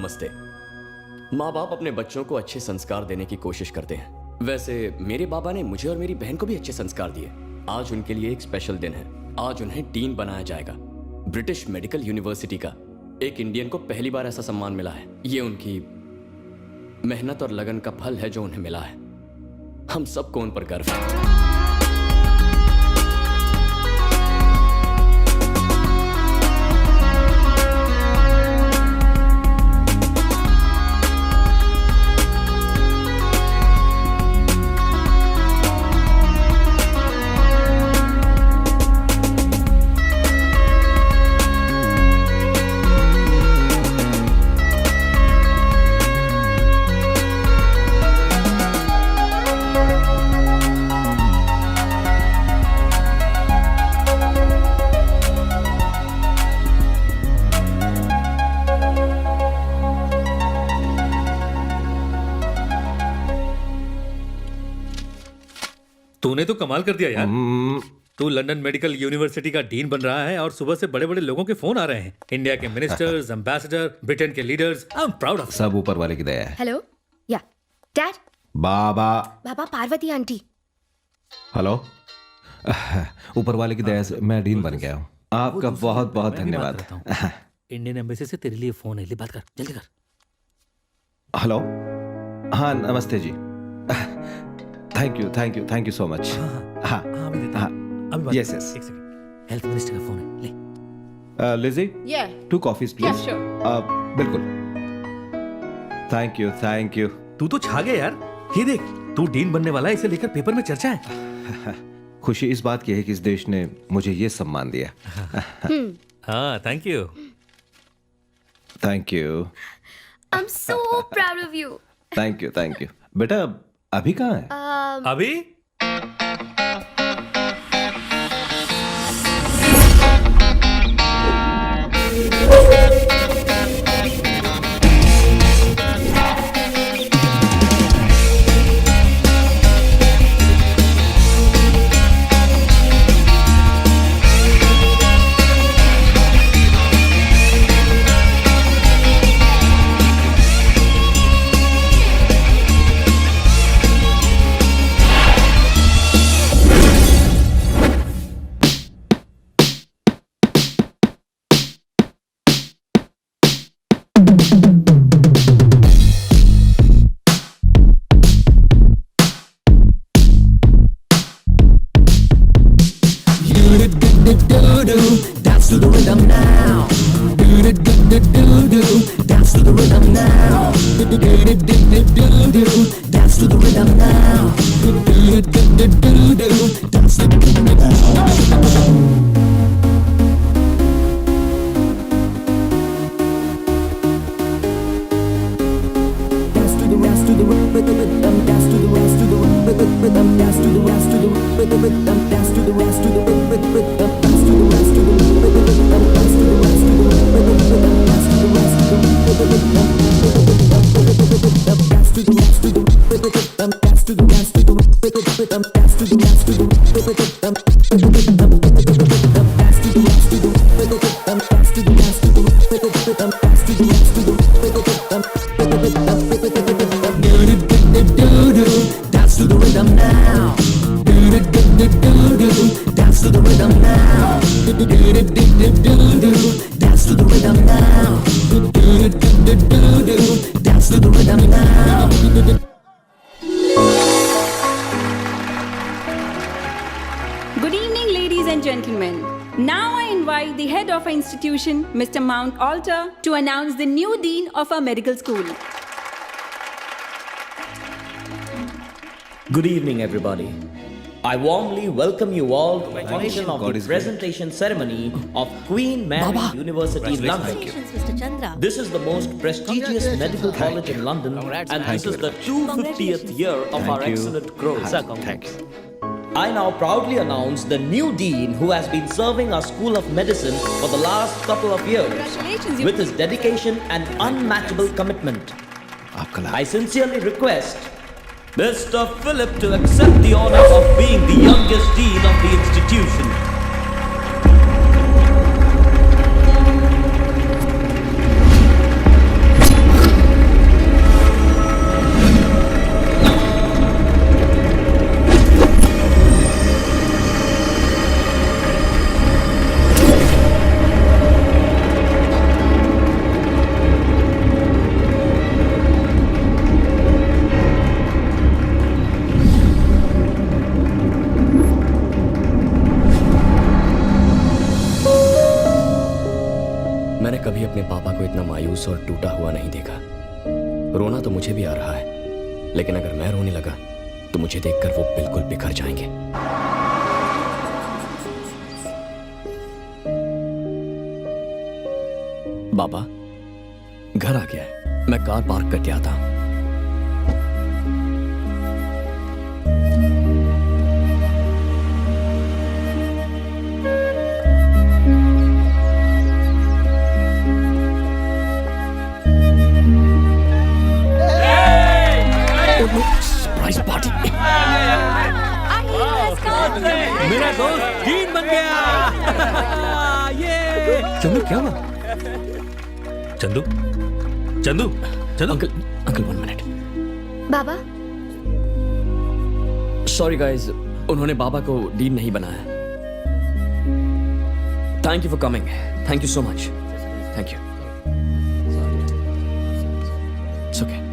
नमस्ते। माँ बाप अपने बच्चों को अच्छे संस्कार देने की कोशिश करते हैं। वैसे मेरे बाबा ने मुझे और मेरी बहन को भी अच्छे संस्कार दिए। आज उनके लिए एक स्पेशल दिन है। आज उन्हें डीन बनाया जाएगा ब्रिटिश मेडिकल यूनिवर्सिटी का। एक इंडियन को पहली बार ऐसा सम्मान मिला है। ये उनकी मेहनत और लगन का फल है जो उन्हें मिला है। हम सबको उन पर गर्व है। तूने तो कमाल कर दिया यार। तू लंदन मेडिकल यूनिवर्सिटी का डीन बन रहा है और सुबह से बड़े बड़े लोगों के फोन आ रहे हैं। इंडिया के मिनिस्टर्स, एम्बेसडर, ब्रिटेन के leaders. I am proud of. सब ऊपर वाले की दया है। हेलो, या डैड, बाबा बाबा, पार्वती आंटी। हेलो। ऊपर वाले की दया से मैं डीन बन गया हूँ। आपका बहुत बहुत धन्यवाद। इंडियन एम्बेसी से तेरे लिए फोन है, ले बात कर, जल्दी कर। हेलो। हाँ नमस्ते जी। Thank you so much. हाँ यस यस। एक सेकंड, हेल्थ मिनिस्टर का फोन है, ले। लिजी, Yeah. 2 coffees please. Yeah, sure. बिल्कुल। Thank you. तू तो छा गया यार। ये देख, तू डीन बनने वाला है, इसे लेकर पेपर में चर्चा है। खुशी इस बात की है कि इस देश ने मुझे ये सम्मान दिया। हाँ, thank you. Thank you. I am so proud of you. Thank you. बेटा अभी कहाँ है? अभी Dance to the rhythm now. Dance to the rhythm now. Dance to the rhythm now. Dance to the rhythm now. Good evening, ladies and gentlemen. Now I invite the head of our institution, Mr. Mount Alter, to announce the new dean of our medical school. Good evening, everybody. I warmly welcome you all to the function of the presentation ceremony of Queen Mary University, London. Mr. Chandra. This is the most prestigious medical college in London, and this is the 250th year of our excellent growth. Thanks. I now proudly announce the new dean who has been serving our School of Medicine for the last couple of years Congratulations, with his dedication and unmatchable commitment. I sincerely request Mr. Philip to accept the honor of being the youngest dean of the institution. रोना तो मुझे भी आ रहा है, लेकिन अगर मैं रोने लगा तो मुझे देखकर वो बिल्कुल बिखर जाएंगे। बाबा, घर आ गया है। मैं कार पार्क करके आता हूं। Surprise party. मेरा दोस्त डीन बन गया। ये चंदू, क्या हुआ? चंदू, चंदू, चंदू। Uncle 1 minute. बाबा, सॉरी गाइस, उन्होंने बाबा को डीन नहीं बनाया। Thank you for coming. Thank you so much. Thank you. It's okay.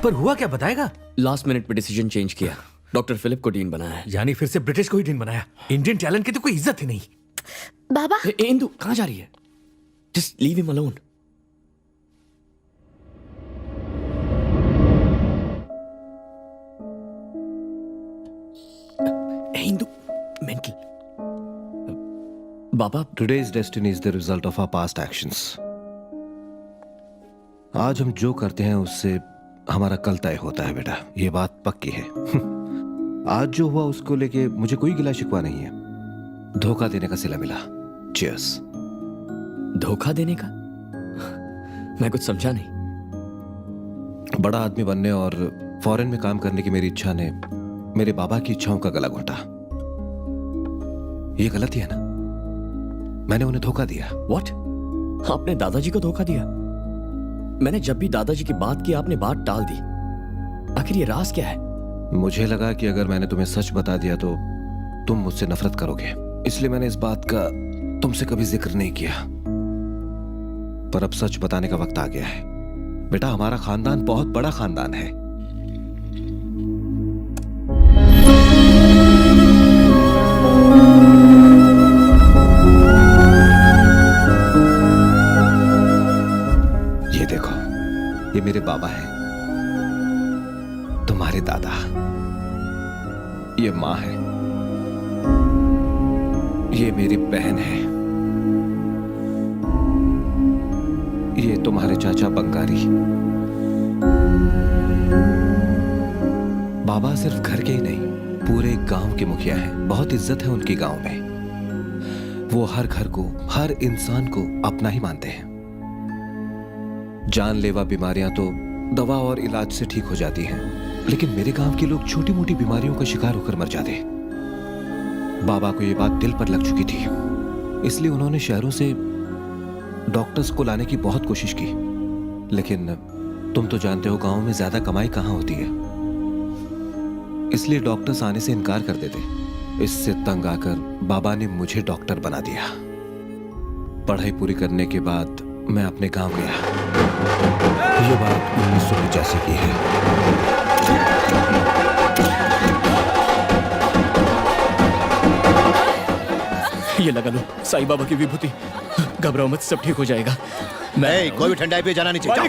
पर हुआ क्या, बताएगा? लास्ट मिनट पे डिसीजन चेंज किया। डॉक्टर फिलिप को डीन बनाया है। यानी फिर से ब्रिटिश को ही डीन बनाया। इंडियन टैलेंट की तो कोई इज्जत ही नहीं। बाबा, इंदु कहां जा रही है? Just leave him alone. Indu mental. Baba, Today's destiny is the result of our past actions. आज हम जो करते हैं उससे हमारा कल तय होता है बेटा, ये बात पक्की है। आज जो हुआ उसको लेके मुझे कोई गिला शिकवा नहीं है। धोखा देने का सिला मिला। Cheers. धोखा देने का? मैं कुछ समझा नहीं। बड़ा आदमी बनने और फॉरेन में काम करने की मेरी इच्छा ने मेरे बाबा की इच्छाओं का गला घोटा। ये गलत ही है ना? मैंने उन्हें धोखा दिया। What? आपने दादाजी को धोखा दिया? मैंने जब भी दादाजी की बात की आपने बात टाल दी। आखिर ये राज क्या है? मुझे लगा कि अगर मैंने तुम्हें सच बता दिया तो तुम मुझसे नफरत करोगे, इसलिए मैंने इस बात का तुमसे कभी जिक्र नहीं किया। पर अब सच बताने का वक्त आ गया है। बेटा, हमारा खानदान बहुत बड़ा खानदान है। ये देखो, ये मेरे बाबा हैं, तुम्हारे दादा। ये माँ है, ये मेरी बहन है, ये तुम्हारे चाचा बंगारी। बाबा सिर्फ घर के ही नहीं, पूरे गांव के मुखिया हैं। बहुत इज्जत है उनकी गांव में। वो हर घर को, हर इंसान को अपना ही मानते हैं। जानलेवा बीमारियां तो दवा और इलाज से ठीक हो जाती हैं, लेकिन मेरे गांव के लोग छोटी मोटी बीमारियों का शिकार होकर मर जाते। बाबा को ये बात दिल पर लग चुकी थी, इसलिए उन्होंने शहरों से डॉक्टर्स को लाने की बहुत कोशिश की, लेकिन तुम तो जानते हो गांव में ज्यादा कमाई कहां होती है, इसलिए डॉक्टर्स आने से इनकार कर देते। इससे तंग आकर बाबा ने मुझे डॉक्टर बना दिया। पढ़ाई पूरी करने के बाद मैं अपने गांव गया। ये बात 1985 की है। ये लगा लो साईं बाबा की विभूति। घबराओ मत, सब ठीक हो जाएगा। मैं कोई भी ठंडाई पे जाना नहीं चाहिए।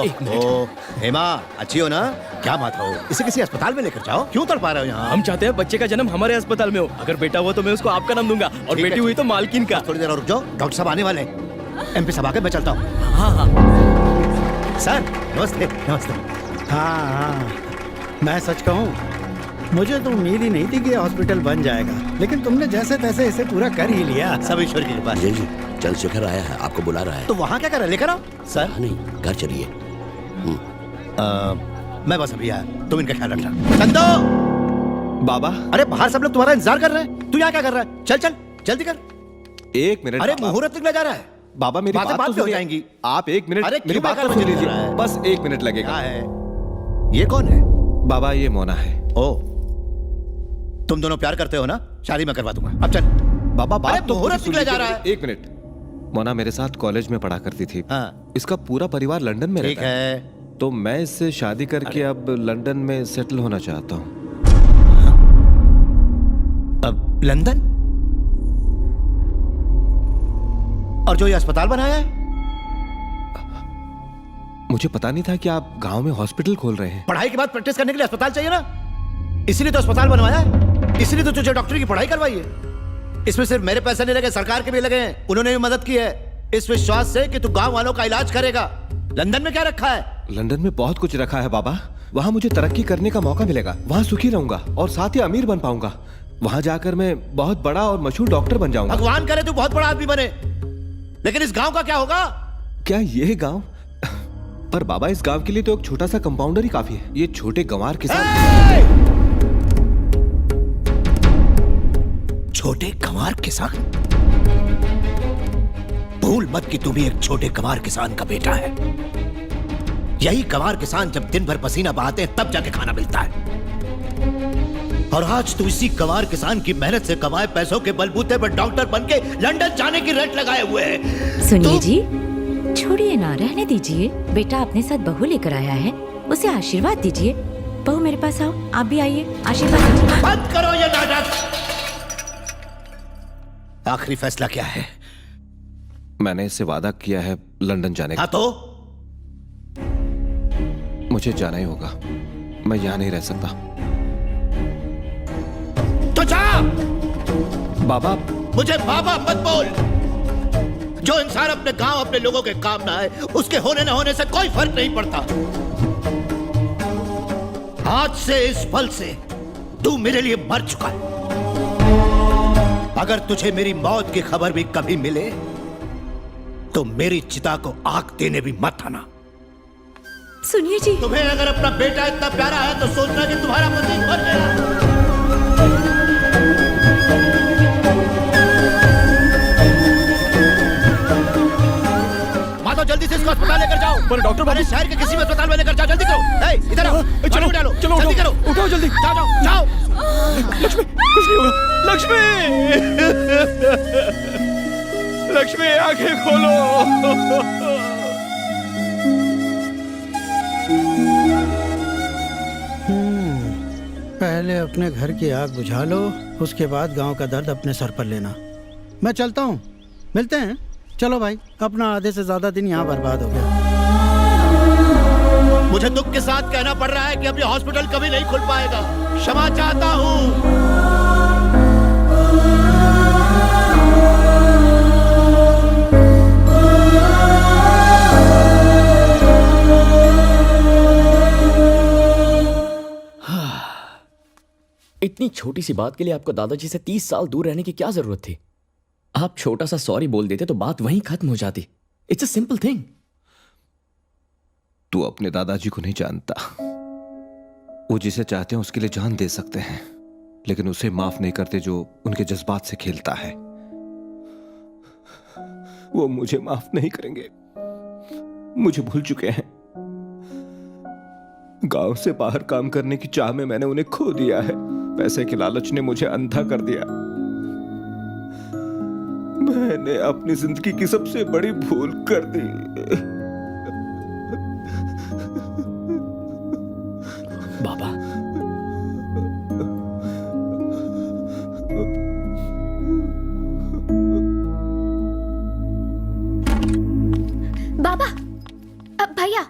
एक मिनट। ओ, हेमा, अच्छी हो ना? क्या बात हो? इसे किसी अस्पताल में लेकर जाओ। क्यों तड़पा रहे हो यहाँ? हम चाहते हैं बच्चे का जन्म हमारे अस्पताल में हो। अगर बेटा हुआ तो मैं उसको आपका नाम दूंगा, और ठीक बेटी है। हुई तो मालकिन का। थोड़ी देर और रुक जाओ, डॉक्टर साहब आने वाले हैं। एमपी साहब आके मैं चलता हूँ। हाँ। सर नमस्ते। नमस्ते। हाँ, मैं सच कहूँ, मुझे तो उम्मीद ही नहीं थी कि हॉस्पिटल बन जाएगा, लेकिन तुमने जैसे तैसे इसे पूरा कर ही लिया। सब ईश्वर की कृपा। जी जी, चंद्रशेखर आया है, आपको बुला रहा है। तो वहाँ क्या कर रहे? लेकर आओ सर। हाँ, नहीं, घर चलिए। मैं बस अभी आया, तुम इनका ख्याल रखना। चंदो! बाबा, अरे बाहर सब लोग तुम्हारा इंतजार कर रहे हैं, तू यहाँ क्या कर रहा है? चल चल जल्दी कर। एक मिनट। अरे बाबा। मुहूर्त निकला जा रहा है। बाबा, मेरी बातें बात बात तो पे हो सुनिए। जाएंगी। आप एक मिनट, अरे मेरी क्यों बात तो बेकार सुन मुझे लीजिए। रहा है? बस एक मिनट लगेगा। क्या है? ये कौन है? बाबा, ये मोना है। ओ, तुम दोनों प्यार करते हो ना? शादी मैं करवा दूंगा। अब चल। बाबा, अरे बात तो मुहूर्त पूरी सुन निकला जा लीजिए। रहा है। एक मिनट। मोना मेरे साथ कॉलेज में पढ़ा करती थी। हाँ। इसका पूरा परिवार लंदन में ठीक रहता है, है। तो मैं इससे शादी करके अब लंदन में सेटल होना चाहता हूँ। अब लंदन? और जो ये अस्पताल बनाया है? मुझे पता नहीं था कि आप गांव में हॉस्पिटल खोल रहे हैं। पढ़ाई के बाद प्रैक्टिस करने के लिए अस्पताल चाहिए ना, इसीलिए तो अस्पताल बनवाया है, इसीलिए तो तुझे डॉक्टरी की पढ़ाई करवाई है। इसमें सिर्फ मेरे पैसे नहीं लगे, सरकार के भी लगे हैं, उन्होंने भी मदद की है इस विश्वास से कि तू गांव वालों का इलाज करेगा। लंदन में क्या रखा है? लंदन में बहुत कुछ रखा है बाबा। वहां मुझे तरक्की करने का मौका मिलेगा, वहां सुखी रहूंगा और साथ ही अमीर बन पाऊंगा। वहां जाकर मैं बहुत बड़ा और मशहूर डॉक्टर बन जाऊंगा। भगवान करे तू बहुत बड़ा आदमी बने, लेकिन इस गांव का क्या होगा? क्या ये गांव? पर बाबा इस गांव के लिए तो एक छोटा सा कंपाउंडर ही काफी है। ये छोटे गंवार किसान। छोटे गंवार किसान? भूल मत कि तू भी एक छोटे गंवार किसान का बेटा है। यही गंवार किसान जब दिन भर पसीना बहाते हैं तब जाके खाना मिलता है। और आज तू इसी गंवार किसान की मेहनत से कमाए पैसों के बलबूते पर डॉक्टर बनके लंदन जाने की रट लगाए हुए है। सुनिए जी, छोड़िए ना, रहने दीजिए। बेटा अपने साथ बहू लेकर आया है, उसे आशीर्वाद दीजिए। बहू मेरे पास आओ, आप भी आइए, आशीर्वाद दीजिए। बंद करो ये नाटक। आखिरी फैसला क्या है? मैंने इससे वादा किया है लंदन जाने का। हाँ तो? मुझे जाना ही होगा, मैं यहाँ नहीं रह सकता। तो जा। बाबा। मुझे बाबा मत बोल। जो इंसान अपने गांव अपने लोगों के काम ना आए, उसके होने ना होने से कोई फर्क नहीं पड़ता। आज से इस पल से तू मेरे लिए मर चुका है। अगर तुझे मेरी मौत की खबर भी कभी मिले तो मेरी चिता को आग देने भी मत आना। सुनिए जी, तुम्हें अगर अपना बेटा इतना प्यारा है तो सोचना कि तुम्हारा पति मर गया। माधव, जल्दी से इसको अस्पताल लेकर जाओ। पर डॉक्टर बाबू, शहर के किसी भी अस्पताल में लेकर जाओ, जल्दी करो। इधर आओ, चलो डालो, चलो, जल्दी करो, उठाओ जल्दी। जाओ जाओ जाओ। लक्ष्मी, कुछ नहीं होगा। लक्ष्मी, लक्ष्मी आंखें खोलो। पहले अपने घर की आग बुझा लो, उसके बाद गांव का दर्द अपने सर पर लेना। मैं चलता हूँ, मिलते हैं। चलो भाई, अपना आधे से ज्यादा दिन यहाँ बर्बाद हो गया। मुझे दुख के साथ कहना पड़ रहा है कि अभी हॉस्पिटल कभी नहीं खुल पाएगा। क्षमा चाहता हूँ। इतनी छोटी सी बात के लिए आपको दादाजी से 30 साल दूर रहने की क्या जरूरत थी? आप छोटा सा सॉरी बोल देते तो बात वहीं खत्म हो जाती। It's a simple thing. तू अपने दादाजी को नहीं जानता। वो जिसे चाहते हैं उसके लिए जान दे सकते हैं, लेकिन उसे माफ नहीं करते जो उनके जज्बात से खेलता है। वो मुझे माफ नहीं करेंगे। मुझे भूल चुके हैं। गांव से बाहर काम करने की चाह में मैंने उन्हें खो दिया है। पैसे के लालच ने मुझे अंधा कर दिया। मैंने अपनी जिंदगी की सबसे बड़ी भूल कर दी। बाबा, बाबा, अब भैया।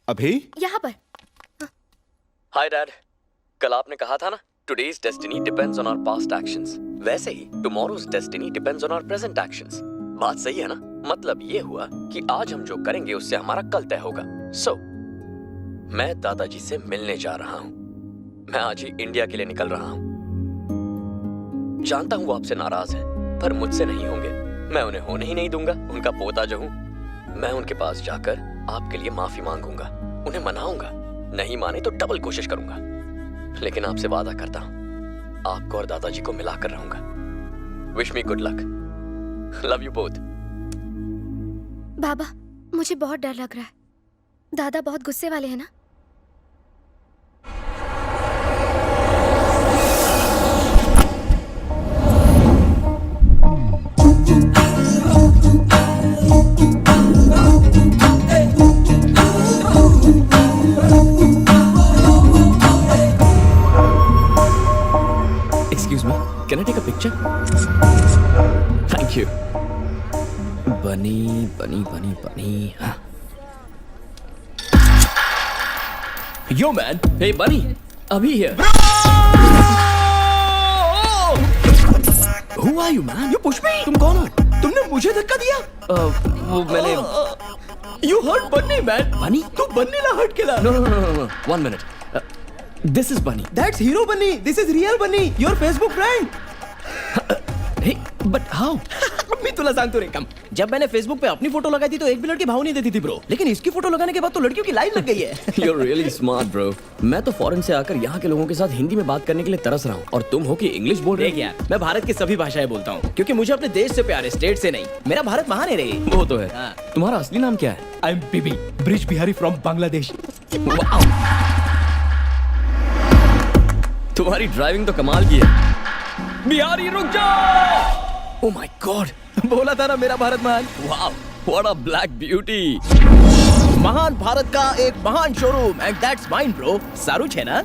अभी यहाँ पर। Hi dad. कल आपने कहा था ना, today's destiny depends on our past actions. वैसे ही tomorrow's destiny depends on our present actions. बात सही है ना? मतलब ये हुआ कि आज हम जो करेंगे उससे हमारा कल तय होगा। सो मैं दादाजी से मिलने जा रहा हूँ। मैं आज ही इंडिया के लिए निकल रहा हूँ। जानता हूँ वो आपसे नाराज हैं, पर मुझसे नहीं होंगे। मैं उन्हें होने ही नहीं दूंगा। उनका पोता जो हूँ मैं, उनके पास जाकर आपके लिए माफी मांगूंगा, उन्हें मनाऊंगा। नहीं माने तो डबल कोशिश करूंगा, लेकिन आपसे वादा करता हूं आपको और दादाजी को मिलाकर रहूंगा। Wish me good luck. Love you both. बाबा, मुझे बहुत डर लग रहा है। दादा बहुत गुस्से वाले हैं ना? Excuse me. Can I take a picture? Thank you. बनी बनी बनी बनी। हाँ। Yo man, hey Bunny, अभी here. Who are you man? You push me. तुम कौन हो? तुमने मुझे धक्का दिया? वो मैंने. You hurt Bunny man. Bunny? तू Bunny ना hurt केला. No. 1 minute. This is Bunny. That's Hero Bunny. This is real Bunny. Your Facebook friend. Hey, but how? मैं तुला सांगतो रे कम। जब मैंने फेसबुक पे अपनी फोटो लगाई थी तो एक भी लड़की भाव नहीं देती थी ब्रो, लेकिन इसकी फोटो लगाने के बाद तो लड़कियों की लाइन लग गई है। You're really smart bro. मैं तो फॉरेन से आकर यहाँ के लोगों के साथ हिंदी में बात करने के लिए तरस रहा हूँ और तुम हो कि इंग्लिश बोल रहे हो। देख यार, मैं भारत की सभी भाषाएं बोलता हूँ क्योंकि मुझे अपने देश से प्यार है, स्टेट से नहीं। मेरा भारत महान है रे। वो तो है। तुम्हारा असली नाम क्या है? आई एम बीबी ब्रिज बिहारी फ्रॉम बांग्लादेश। तुम्हारी ड्राइविंग तो कमाल की है। बिहारी रुक जाओ! Oh my God! बोला था ना मेरा भारत महान। Wow! What a black beauty! महान भारत का एक महान showroom and that's mine bro. सारूच है ना?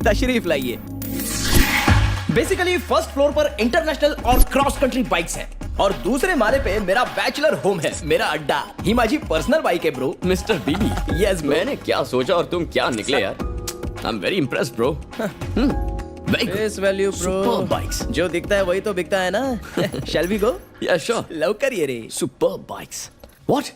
तशरीफ लाइए। बेसिकली फर्स्ट फ्लोर पर इंटरनेशनल और क्रॉस कंट्री बाइक्स हैं और दूसरे माले पे मेरा बैचलर होम है, मेरा अड्डा। ही माझी पर्सनल बाइक है ब्रो। मिस्टर बीबी। Yes, bro. मैंने क्या सोचा और तुम क्या निकले यार। I'm very impressed bro. Face value bro. Superb bikes. जो दिखता है वही तो बिकता है ना। Shall we go? Yeah, sure. लवकर ये रे। Superb bikes. What?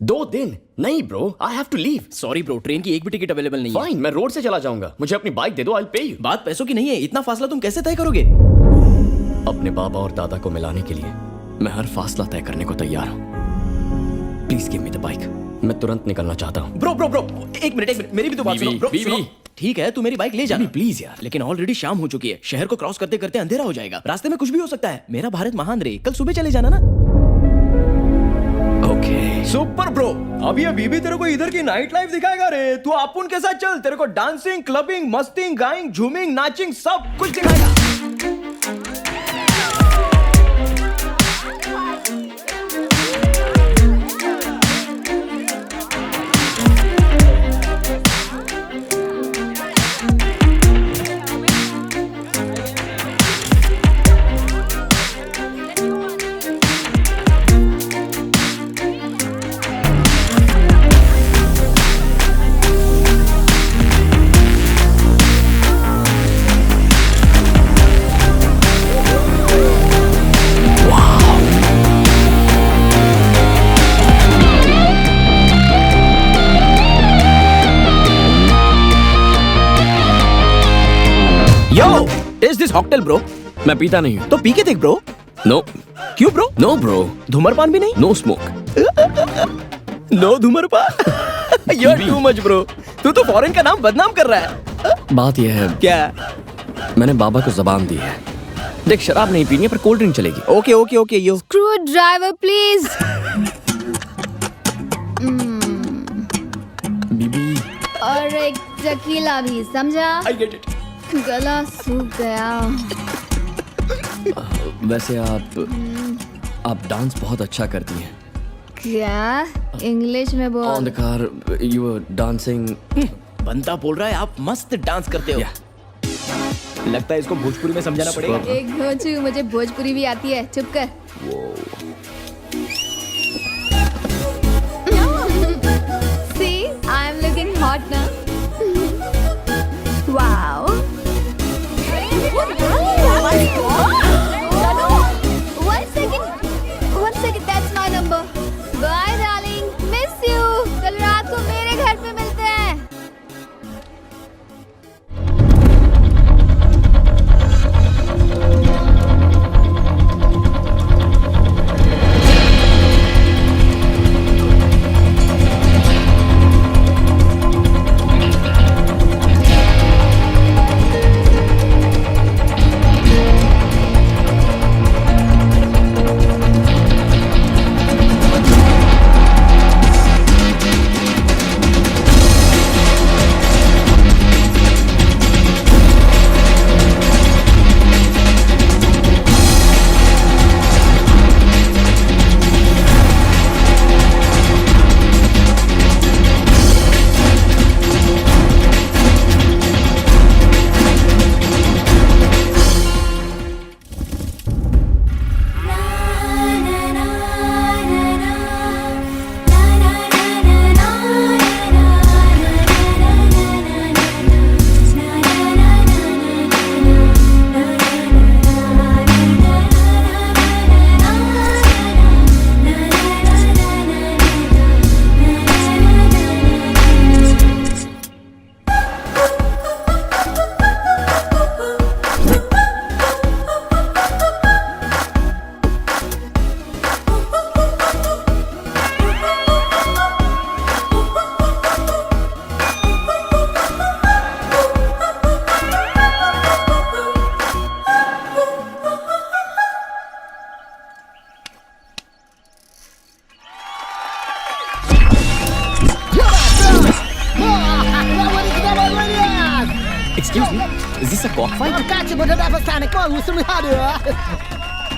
2 दिन? नहीं bro, I have to leave. Sorry bro, train की एक भी टिकट अवेलेबल नहीं है। Fine, मैं रोड से चला जाऊंगा। मुझे अपनी बाइक दे दो, I'll pay you. बात पैसों की नहीं है, इतना फासला तुम कैसे तय करोगे? अपने बाबा और दादा को मिलाने के लिए मैं हर फासला तय करने को तैयार हूँ। Please give me the bike. मैं तुरंत निकलना चाहता हूँ। ब्रो एक मिनट मेरी भी तो बात सुनो ब्रो। सुनो। ठीक है, तू मेरी बाइक ले जा प्लीज यार। लेकिन ऑलरेडी शाम हो चुकी है, शहर को क्रॉस करते करते अंधेरा हो जाएगा, रास्ते में कुछ भी हो सकता है। मेरा भारत महान रे, कल सुबह चले जाना ना। ओके। सुपर ब्रो, अब ये बीबी तेरे को इधर की नाइट लाइफ दिखाएगा रे। तू अपुन के साथ चल, तेरे को डांसिंग, क्लबिंग, मस्तिंग, गाइंग, झूमिंग, नाचिंग सब कुछ दिखाएगा। Is this cocktail bro? मैं पीता नहीं हूँ। तो पी के देख ब्रो। No. क्यों ब्रो? No bro. धूम्रपान भी नहीं? No smoke. नो धूम्रपान। You're too much bro. तू तो फॉरेन का नाम बदनाम कर रहा है। बात यह है। क्या? मैंने बाबा को जबान दी है। देख, शराब नहीं पीनी है पर कोल्ड ड्रिंक चलेगी। Okay yo. Screwdriver please. बीबी। और एक टकीला भी, समझा? I get it. गला सूख गया। वैसे आप डांस बहुत अच्छा करती हैं। क्या? इंग्लिश में बोल। On the car you were dancing. बंदा बोल रहा है आप मस्त डांस करते हो। लगता है इसको भोजपुरी में समझाना पड़ेगा। एक भोजू, मुझे भोजपुरी भी आती है, चुप कर। See, I am looking hot now. Wow. One second, that's my number. Bye, darling. Miss you. कल रात को मेरे घर पे मिलते हैं।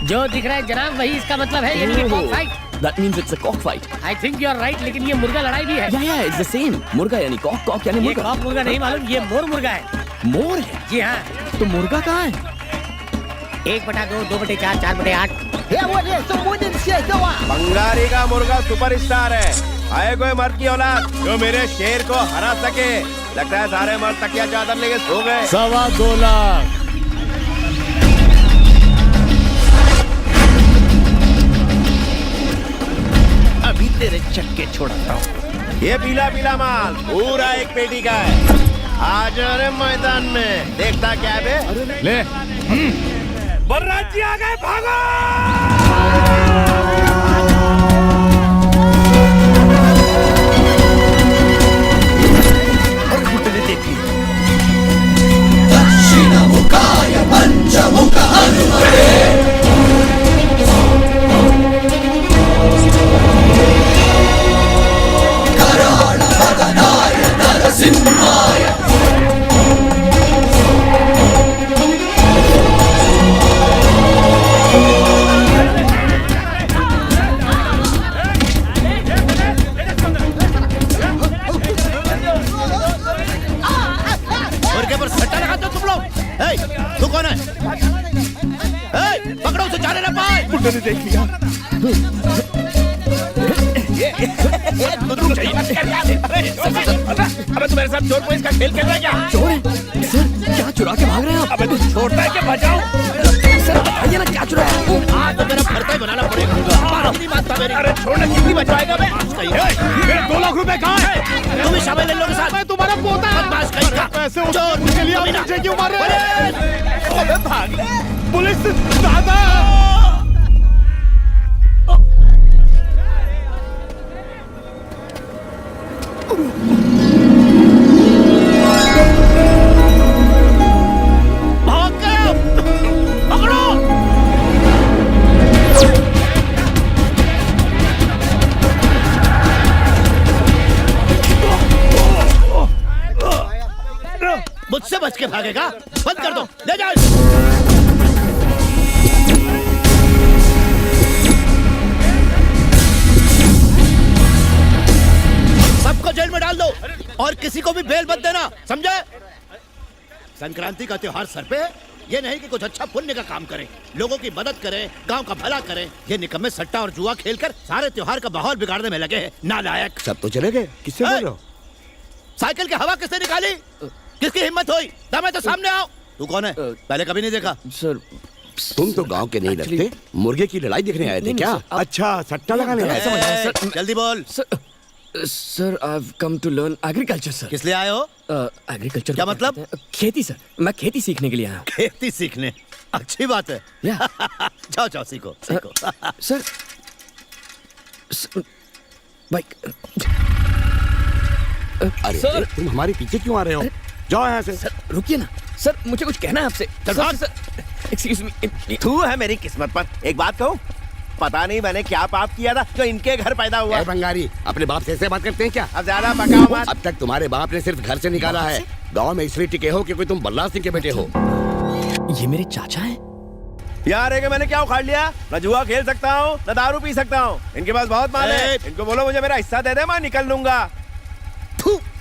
जो दिख रहा है जनाब वही इसका मतलब है, यानी कि cock fight. That means it's a cockfight. I think you are right, लेकिन ये मुर्गा लड़ाई भी है। Yeah, it's the same. मुर्गा यानी कॉक, कॉक यानी ये मुर्गा। कॉक मुर्गा नहीं मालूम, ये मोर मुर्गा है। मोर है? जी हाँ। तो मुर्गा कहाँ है? 1/2, 2/4, 4/8। बंगारी का मुर्गा सुपरस्टार है। आए कोई मर्द की औलाद जो मेरे शेर को हरा सके। लगता है सारे मर्द तकिया चादर लेके सो गए। 2.25 लाख। अभी तेरे चक्के छोड़ता हूँ। ये पीला पीला माल पूरा एक पेटी का है। आज अरे मैदान में देखता क्या है बे? ले। बलराज जी आ गए, भागो! दक्षिणमुखाय पञ्चमुख हनुमते कराळभगनाय नरसिंहाय मुर्गे पर सट्टा लगाते हो तुम लोग? तू कौन है? पकड़ो उसे, जाने ना पाए। मुंडे ने देख लिया। अबे तू मेरे साथ चोर पुलिस का खेल खेल रहा है क्या? चोर है? सर क्या चुरा के भाग रहे हैं आप? अबे तू छोड़ता है कि बचाओ? सर बताइए ना क्या चुरा है? आज तो मेरा भरता ही बनाना पड़ेगा। कितनी बात था मेरी? अरे छोड़ना कितनी बचाएगा बे? मेरे 2 लाख रुपए कहाँ है? तुम भी शामिल इन लोगों के साथ। मैं तुम्हारा पोता। बदमाश कहीं का। पैसे चोर उसके लिए आप मुझे क्यों मार रहे हैं? अबे भाग पुलिस दादा! मुझसे बच के भागेगा? बंद कर दो, ले जाओ। सबको जेल में डाल दो और किसी को भी बेल मत देना, समझे? संक्रांति का त्योहार सर पे है, ये नहीं कि कुछ अच्छा पुण्य का काम करें, लोगों की मदद करें, गांव का भला करें। ये निकम्मे सट्टा और जुआ खेलकर सारे त्योहार का माहौल बिगाड़ने में लगे हैं, नालायक। सब तो चले गए, किससे बोल रहे हो? साइकिल की हवा किसने निकाली? किसकी हिम्मत हुई? दमे तो सामने आओ। तू कौन है? पहले कभी नहीं देखा। सर तुम तो गांव के नहीं लगते, मुर्गे की लड़ाई देखने आए थे क्या? अच्छा, सट्टा लगाने आए थे। जल्दी बोल। Sir I have come to learn agriculture sir. किस लिए आए हो? एग्रीकल्चर क्या मतलब? खेती सर, मैं खेती सीखने के लिए आया हूँ। खेती सीखने? अच्छी बात है। जाओ जाओ, सीखो सीखो। सर भाई अरे सर, तुम हमारे पीछे क्यों आ रहे हो? जाओ यहाँ से। सर रुकिए ना, सर मुझे कुछ कहना है आपसे। Sir excuse me. तू है मेरी किस्मत पर। एक बात कहूँ, पता नहीं मैंने क्या पाप किया था जो इनके घर पैदा हुआ। बंगारी अपने बाप से ऐसे बात करते हैं क्या? अब ज्यादा पकाओ मत। अब तक तुम्हारे बाप ने सिर्फ घर से निकाला है, गांव में इसलिए टिके हो क्योंकि तुम बल्ला सिंह के बेटे हो। ये मेरे चाचा हैं? यार है कि मैंने क्या उखाड़ लिया? न जुआ खेल सकता हूँ, न दारू पी सकता हूँ। इनके पास बहुत माल है, इनको बोलो मुझे मेरा हिस्सा दे दे, मैं निकल लूंगा।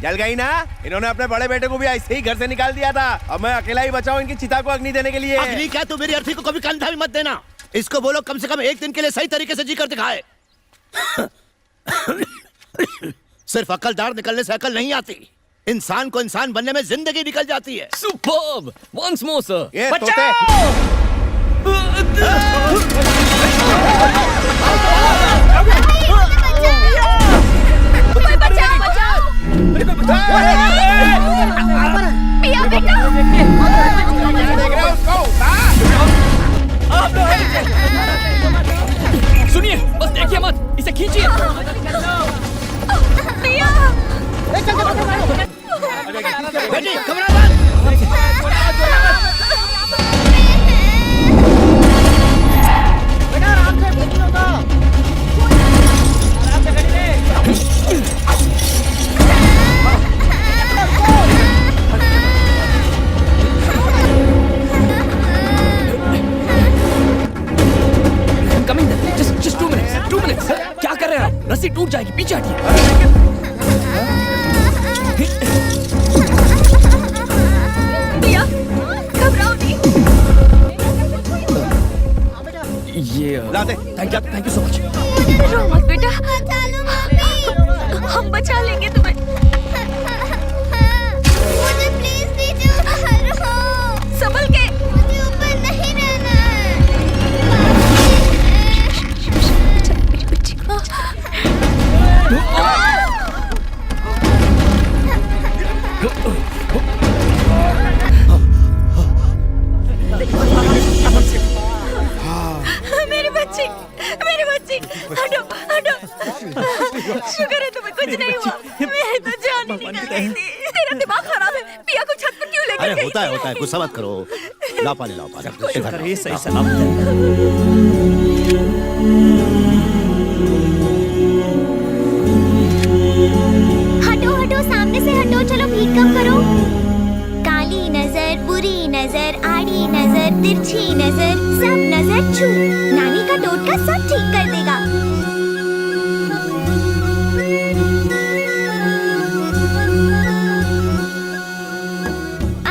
जल गई ना? इन्होंने अपने बड़े बेटे को भी ऐसे ही घर से निकाल दिया था। अब मैं अकेला ही बचा हूँ इनकी चिता को अग्नि देने के लिए। अग्नि क्या? तू मेरी अर्थी को कभी कंधा भी मत देना। इसको बोलो कम से कम एक दिन के लिए सही तरीके से जी कर दिखाए। सिर्फ अकलदार निकलने से अकल नहीं आती, इंसान को इंसान बनने में जिंदगी निकल जाती है। सुपर्ब! Once more sir. ये सुनिए, बस देखिए मत, इसे खींचिए। बेटी घबरा मत। रस्सी टूट जाएगी, पीछे हटिए। पिया, घबराओ नहीं। ये थैंक यू सो मच। रो मत बेटा, हम बचा लेंगे तुम्हें। मुझे प्लीज दीजिए, संभल के। मुझे ऊपर नहीं रहना है। मेरी बच्ची को मेरी बच्ची, हटो हटो। शुक्र है तुम्हें कुछ नहीं हुआ, मैं तो जान ही निकल गई थी। तेरा दिमाग खराब है, पिया को छत पर क्यों लेकर गई? होता है, गुस्सा मत करो। लाओ पानी, लाओ पानी। शुक्र है सही सलामत है। हटो हटो, सामने से हटो। चलो भीख कम करो। काली नजर, बुरी नजर, आड़ी नजर, तिरछी नजर, सब नजर छू। नानी का टोटका सब ठीक कर देगा।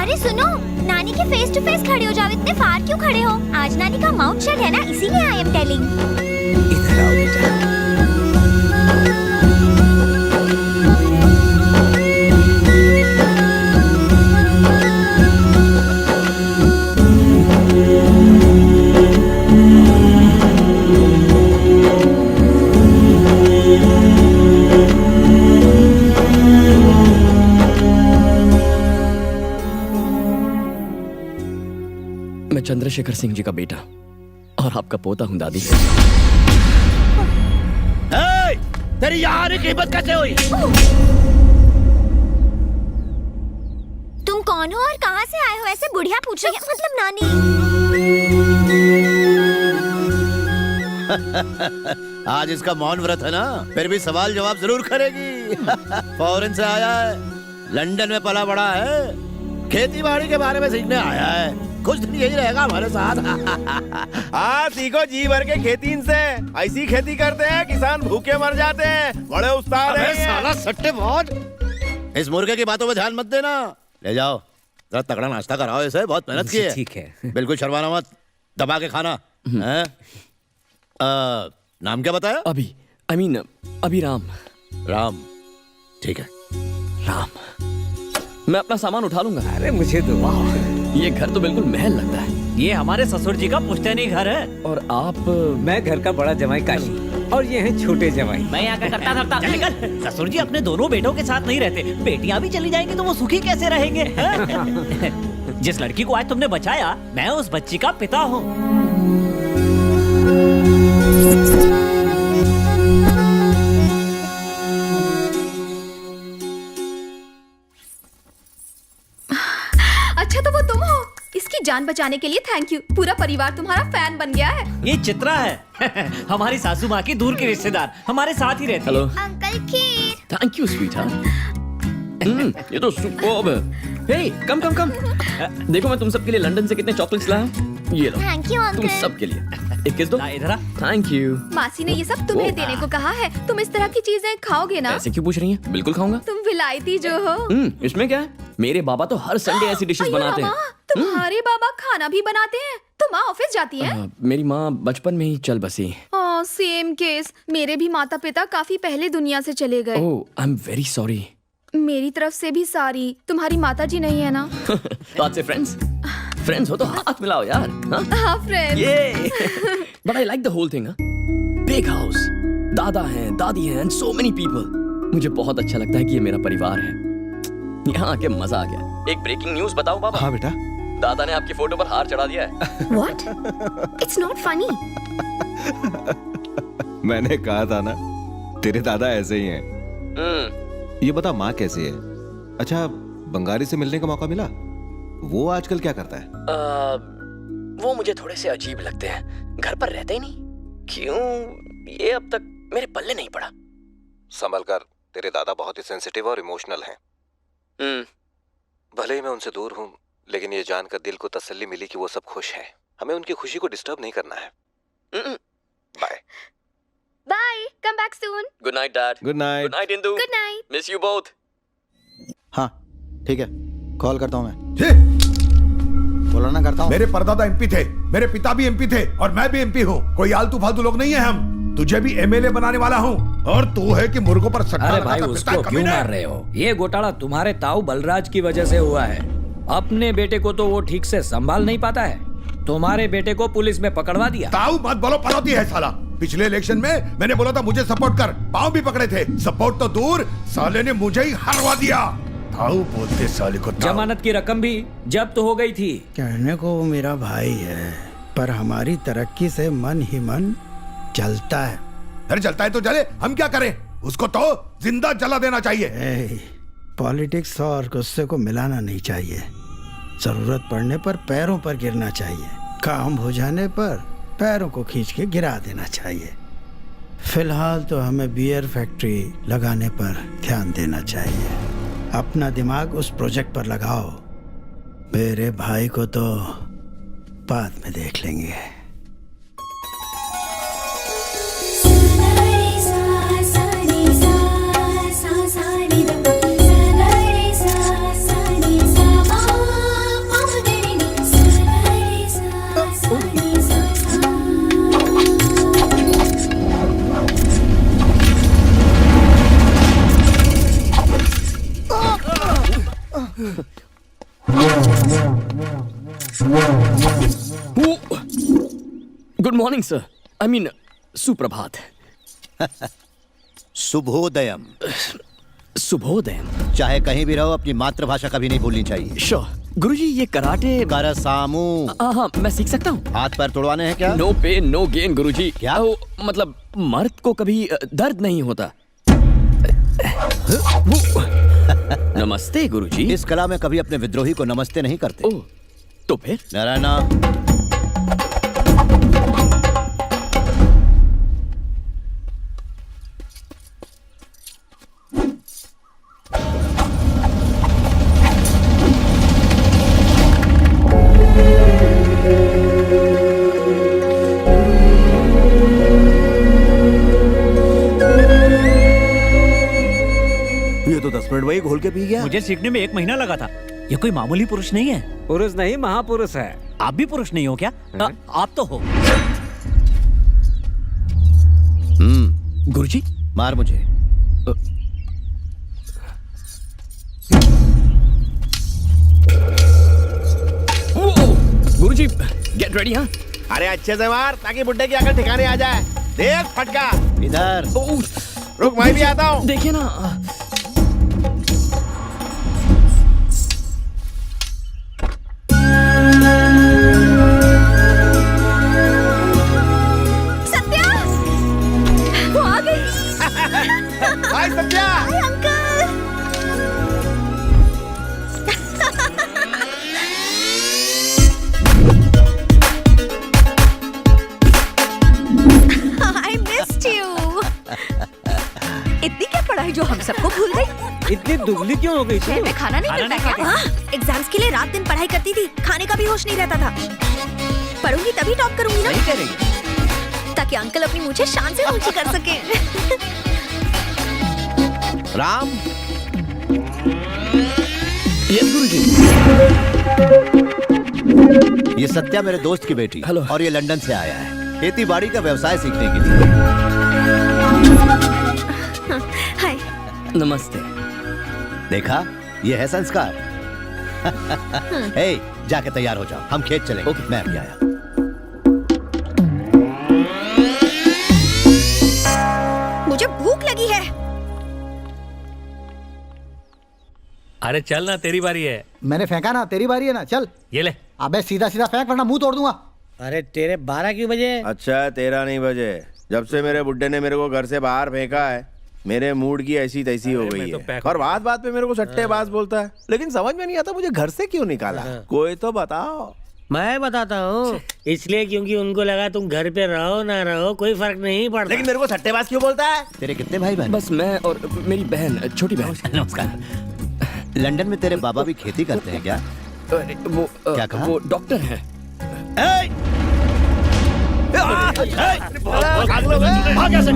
अरे सुनो, नानी के फेस टू फेस खड़े हो जाओ। इतने फार क्यों खड़े हो? आज नानी का माउथ शट है ना, इसीलिए आई एम टेलिंग। इधर आओ बेटा। मैं चंद्रशेखर सिंह जी का बेटा और आपका पोता हूं दादी। तेरी यहाँ आने की हिम्मत कैसे हुई? तुम कौन हो और कहाँ से आए हो? ऐसे बुढ़िया पूछ रही है, मतलब नानी। आज इसका मौन व्रत है ना, फिर भी सवाल जवाब जरूर करेगी। फॉरेन से आया है, लंदन में पला बड़ा है, खेती बाड़ी के बारे में सीखने आया है। कुछ दिन यही रहेगा हमारे साथ। हाँ, सीखो जी भर के खेती इनसे। ऐसी खेती करते हैं किसान भूखे मर जाते हैं। बड़े उस्ताद हैं ये। साला सट्टेबाज। इस मुर्गे की बातों में ध्यान मत देना। ले जाओ, जरा तगड़ा नाश्ता कराओ इसे, बहुत मेहनत की है। ठीक है। बिल्कुल शर्माना मत, दबा के खाना। हैं? नाम क्या बताया? अभिराम। राम, ठीक है। राम, मैं अपना सामान उठा लूंगा। अरे मुझे तो ये घर तो बिल्कुल महल लगता है। ये हमारे ससुर जी का पुश्तैनी घर है। और आप? मैं घर का बड़ा जमाई काशी और ये हैं छोटे जमाई। मैं यहाँ का करता धरता। निकल। ससुर जी अपने दोनों बेटों के साथ नहीं रहते, बेटियां भी चली जाएंगी तो वो सुखी कैसे रहेंगे? जिस लड़की को आज तुमने बचाया, मैं उस बच्ची का पिता हूँ। अच्छा तो वो तुम हो? इसकी जान बचाने के लिए थैंक यू। पूरा परिवार तुम्हारा फैन बन गया है। ये चित्रा है। हमारी सासू माँ की दूर की रिश्तेदार, हमारे साथ ही रहती है। Hello. Uncle kheer. Thank you sweetheart. ये तो सुपर्ब है। हे, कम। देखो मैं तुम सबके लिए लंदन से कितने चॉकलेट्स लाया हूं। ये लो। थैंक यू तुम अंकल। सबके लिए एक किस दो। इधर आ। Thank you. मासी ने ये सब तुम्हें देने को कहा है। तुम इस तरह की चीजें खाओगे ना? ऐसे क्यों पूछ रही हैं? बिल्कुल खाऊंगा। तुम विलायती जो हो। इसमें क्या है? मेरे बाबा तो हर संडे ऐसी डिशेस बनाते हैं। तुम्हारे बाबा खाना भी बनाते हैं? तो माँ ऑफिस जाती है? मेरी माँ बचपन में ही चल बसी। Same case. मेरे भी माता पिता काफी पहले दुनिया से चले गए। ओह, आई एम वेरी सॉरी। मेरी तरफ से भी सारी। तुम्हारी माता जी नहीं है ना? तो आज से फ्रेंड्स हो तो हाथ मिलाओ यार। हाँ फ्रेंड्स। ये but I like the whole thing. Big house, दादा हैं, दादी हैं, एंड सो मेनी पीपल। मुझे बहुत अच्छा लगता है कि ये मेरा परिवार है। यहाँ आके मजा आ गया। एक ब्रेकिंग न्यूज बताओ बाबा। हाँ बेटा। दादा ने आपकी फोटो पर हार चढ़ा दिया है। What? It's not funny. मैंने कहा था ना, तेरे दादा ऐसे ही हैं। ये बता, माँ कैसी है? अच्छा, बंगाली से मिलने का मौका मिला? वो आजकल क्या करता है? वो मुझे थोड़े से अजीब लगते हैं। घर पर रहते ही नहीं। क्यों? ये अब तक मेरे पल्ले नहीं पड़ा। संभल कर, तेरे दादा बहुत ही सेंसिटिव और इमोशनल हैं। भले ही मैं उनसे दूर हूँ, लेकिन ये जानकर दिल को तसल्ली मिली कि वो सब खुश हैं। हमें उनकी खुशी को डिस्टर्ब नहीं करना है। Bye. Bye, come back soon. Good night dad. Good night. Good night Indu. Good night. Miss you both. हाँ ठीक है, कॉल करता हूँ मैं। बोला ना करता हूँ। मेरे परदादा एमपी थे, मेरे पिता भी एमपी थे और मैं भी एमपी हूँ। कोई आलतू फालतू लोग नहीं है हम। तुझे भी एमएलए बनाने वाला हूँ और तू है कि मुर्गों पर सट्टा अरे भाई लगाता उसको फिरता क्यों कमीने। मार रहे हो? ये घोटाला तुम्हारे ताऊ बलराज की वजह से हुआ है। अपने बेटे को तो वो ठीक से संभाल नहीं पाता है, तुम्हारे बेटे को पुलिस में पकड़वा दिया। ताऊ मत बोलो, पनौती है साला। पिछले इलेक्शन में मैंने बोला था मुझे सपोर्ट कर, पाँव भी पकड़े थे। सपोर्ट तो दूर, साले ने मुझे ही हरवा दिया। ताऊ बोलते साले को। जमानत की रकम भी जब्त हो गई थी। कहने को वो मेरा भाई है, पर हमारी तरक्की से मन ही मन जलता है। अरे जलता है तो जले, हम क्या करें? उसको तो जिंदा जला देना चाहिए। पॉलिटिक्स और गुस्से को मिलाना नहीं चाहिए। जरूरत पड़ने पर पैरों पर गिरना चाहिए, काम हो जाने पर पैरों को खींच के गिरा देना चाहिए। फिलहाल तो हमें बियर फैक्ट्री लगाने पर ध्यान देना चाहिए। अपना दिमाग उस प्रोजेक्ट पर लगाओ। मेरे भाई को तो बाद में देख लेंगे। Good morning sir. I mean सुप्रभात। शुभोदयम। शुभोदयम। चाहे कहीं भी रहो अपनी मातृभाषा कभी नहीं भूलनी चाहिए। श्योर। गुरुजी ये कराटे करसामू। हाँ मैं सीख सकता हूँ। हाथ पैर तोड़वाने हैं क्या? नो पेन नो गेन गुरुजी। क्या? मतलब मर्द को कभी दर्द नहीं होता। नमस्ते गुरुजी। इस कला में कभी अपने विद्रोही को नमस्ते नहीं करते। ओह, तो फिर? नारायणा। ये तो 10 मिनट वही घोल के पी गया। मुझे सीखने में 1 महीना लगा था। ये कोई मामूली पुरुष नहीं है। पुरुष नहीं महापुरुष है। आप भी पुरुष नहीं हो क्या? आप तो हो। गुरुजी मार मुझे। गुरुजी गेट रेडी। हाँ अरे अच्छे से मार ताकि बुड्ढे की अकल ठिकाने आ जाए। देख फटका। इधर रुक, मैं भी आता हूँ। देखिए ना। सत्या, वो आ गई। Hi Satya. Hi uncle. I missed you. इतनी क्या पढ़ाई जो हम सबको भूल गई? इतनी दुबली क्यों हो गई? शहर में खाना नहीं मिलता क्या? हाँ, एग्जाम्स के लिए रात दिन पढ़ाई करती थी, खाने का भी होश नहीं रहता था। पढ़ूंगी तभी टॉप करूंगी ना। नहीं करेंगे। ताकि अंकल अपनी मुझे शान से ऊंची कर सके। राम। यस गुरुजी। ये सत्या मेरे दोस्त की बेटी हेलो। और ये लंदन से आया है खेती बाड़ी का व्यवसाय सीखने के लिए। हाय। नमस्ते। देखा, ये है संस्कार। हे, जाके तैयार हो जाओ, हम खेत चलेंगे। ओके। मैं अभी आया। मुझे भूख लगी है। अरे चल ना, तेरी बारी है। मैंने फेंका ना, तेरी बारी है ना, चल। ये ले। अबे सीधा सीधा फेंक वरना मुंह तोड़ दूंगा। अरे तेरे 12 क्यों बजे? अच्छा 13 नहीं बजे। जब से मेरे बुड्ढे ने मेरे को घर से बाहर फेंका है, मेरे मूड की ऐसी तैसी हो गई है। और बात बात पे मेरे को सट्टेबाज बोलता है, लेकिन समझ में नहीं आता मुझे घर से क्यों निकाला। कोई तो बताओ। मैं बताता हूँ, इसलिए क्योंकि उनको लगा तुम घर पे रहो ना रहो कोई फर्क नहीं पड़ता। लेकिन मेरे को सट्टेबाज क्यों बोलता है? तेरे कितने भाई बहन? बस मैं और मेरी बहन, छोटी बहन। नमस्कार। लंदन में तेरे बाबा भी खेती करते हैं क्या? वो क्या कहा? वो डॉक्टर है। भाग यहाँ से।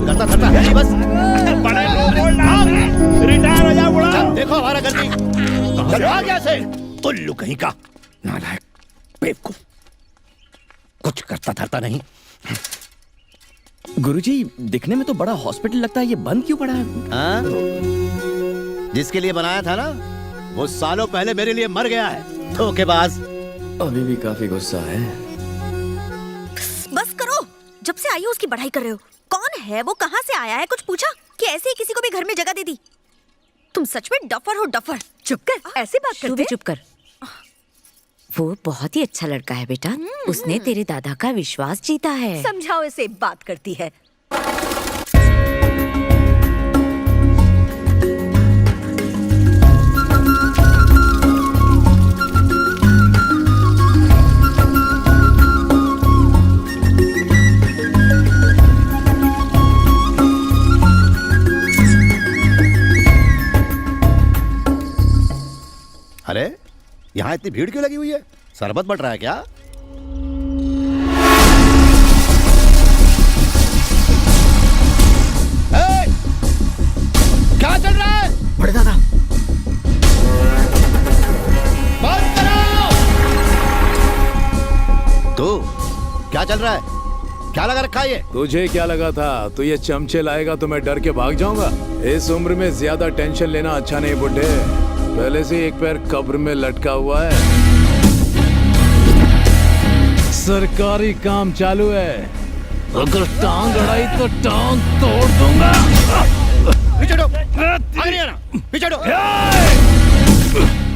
करता धरता है बस। रिटायर हो जा बुढ़ा। देखो हमारा गलती। चल भाग यहाँ से। उल्लू कहीं का, नालायक, बेवकूफ, कुछ करता धरता नहीं। गुरुजी, दिखने में तो बड़ा हॉस्पिटल लगता है, ये बंद क्यों पड़ा है? हाँ? जिसके लिए बनाया था ना, वो सालों पहले मेरे लिए मर गया है। धोखेबाज। अभी भी काफी गुस्सा है। बस करो, जब से आई हो उसकी बढ़ाई कर रहे हो। कौन है वो, कहाँ से आया है, कुछ पूछा कि ऐसे ही किसी को भी घर में जगह दे दी? तुम सच में डफर हो, डफर। चुप कर, ऐसे बात करते हैं? चुप कर। वो बहुत ही अच्छा लड़का है बेटा, उसने तेरे दादा का विश्वास जीता है। समझाओ इसे, बात करती है। अरे यहाँ इतनी भीड़ क्यों लगी हुई है? शरबत बट रहा है क्या? क्या चल रहा है? बड़े दादा, बंद करो। तो क्या चल रहा है? क्या लगा रखा है ये? तुझे क्या लगा था तू ये चमचे लाएगा तो मैं डर के भाग जाऊंगा? इस उम्र में ज्यादा टेंशन लेना अच्छा नहीं बुड्ढे। पहले से एक पैर कब्र में लटका हुआ है। सरकारी काम चालू है, अगर टांग अड़ाई तो टांग तोड़ दूंगा। पीछे हटो, आगे नहीं आना, पीछे हटो।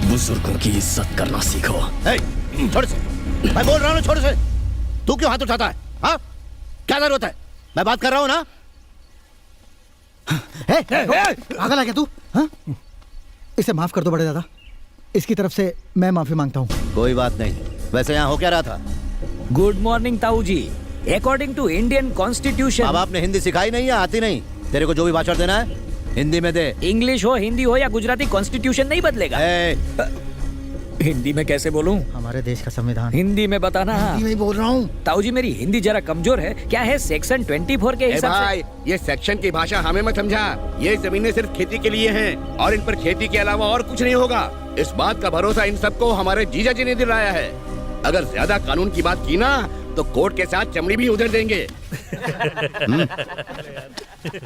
बुजुर्गों की इज्जत करना सीखो। छोड़ से, मैं बोल रहा हूँ छोड़ से। तू क्यों हाथ उठाता है? हाँ, क्या जरूरत है? मैं बात कर रहा हूँ ना। पागल है क्या तू? हाँ? इसे माफ कर दो बड़े दादा, इसकी तरफ से मैं माफी मांगता हूँ। कोई बात नहीं। वैसे यहाँ हो क्या रहा था? गुड मॉर्निंग ताऊ जी। According to Indian constitution. अब आपने हिंदी सिखाई नहीं या आती नहीं? तेरे को जो भी भाषण देना है हिंदी में दे। इंग्लिश हो, हिंदी हो या गुजराती, कॉन्स्टिट्यूशन नहीं बदलेगा। हिंदी में कैसे बोलूं? हमारे देश का संविधान। हिंदी में बताना। हिंदी में बोल रहा हूँ। ताऊ जी मेरी हिंदी जरा कमजोर है। क्या है सेक्शन 24 के हिसाब से? भाई, ये सेक्शन की भाषा हमें मत समझा। ये जमीनें सिर्फ खेती के लिए हैं और इन पर खेती के अलावा और कुछ नहीं होगा। इस बात का भरोसा इन सबको हमारे जीजा जी ने दिलाया है। अगर ज्यादा कानून की बात की ना तो कोर्ट के साथ चमड़ी भी उधर देंगे।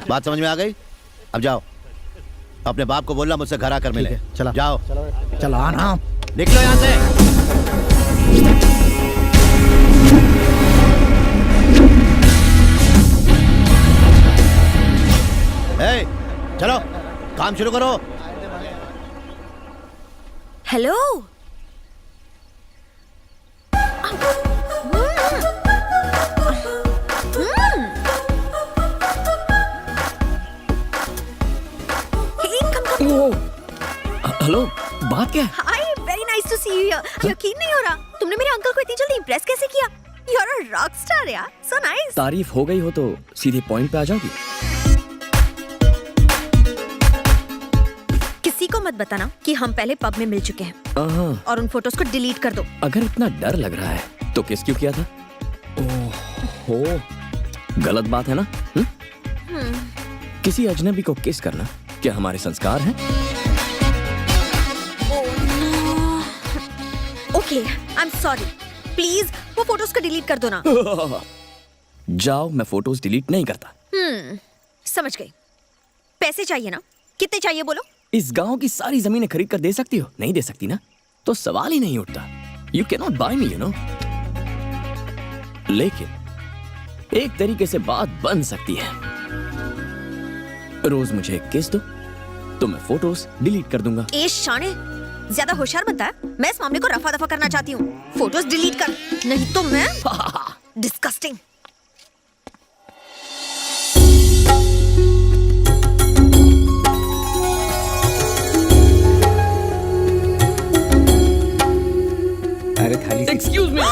बात समझ में आ गई? अब जाओ, अपने बाप को बोलना मुझसे घर आकर मिले। चला जाओ। चलो आना, निकलो यहाँ से। चलो काम शुरू करो। हेलो। हेलो, बात क्या है? Hi, very nice to see you here. यकीन नहीं हो रहा, तुमने मेरे अंकल को इतनी जल्दी इंप्रेस कैसे किया? You are a rock star यार, सो नाइस। तारीफ हो गई हो तो सीधे पॉइंट पे आ जाओगी। किसी को मत बताना कि हम पहले पब में मिल चुके हैं और उन फोटोज को डिलीट कर दो। अगर इतना डर लग रहा है तो किस क्यों किया था? ओहो, गलत बात है ना? किसी अजनबी को किस करना क्या हमारे संस्कार हैं? Okay, I am sorry. Please वो फोटोज को डिलीट कर दो ना। जाओ, मैं फोटोज डिलीट नहीं करता। समझ गई। पैसे चाहिए ना? कितने चाहिए बोलो? इस गांव की सारी जमीनें खरीद कर दे सकती हो? नहीं दे सकती ना, तो सवाल ही नहीं उठता। You can not buy me, you know. लेकिन एक तरीके से बात बन सकती है। रोज मुझे एक किस दो तो मैं फोटोज डिलीट कर दूंगा। ए शाने, ज्यादा होशियार बनता है। मैं इस मामले को रफा दफा करना चाहती हूँ। फोटोज डिलीट कर, नहीं तो मैं डिस्कस्टिंग। अरे थाली। Excuse me.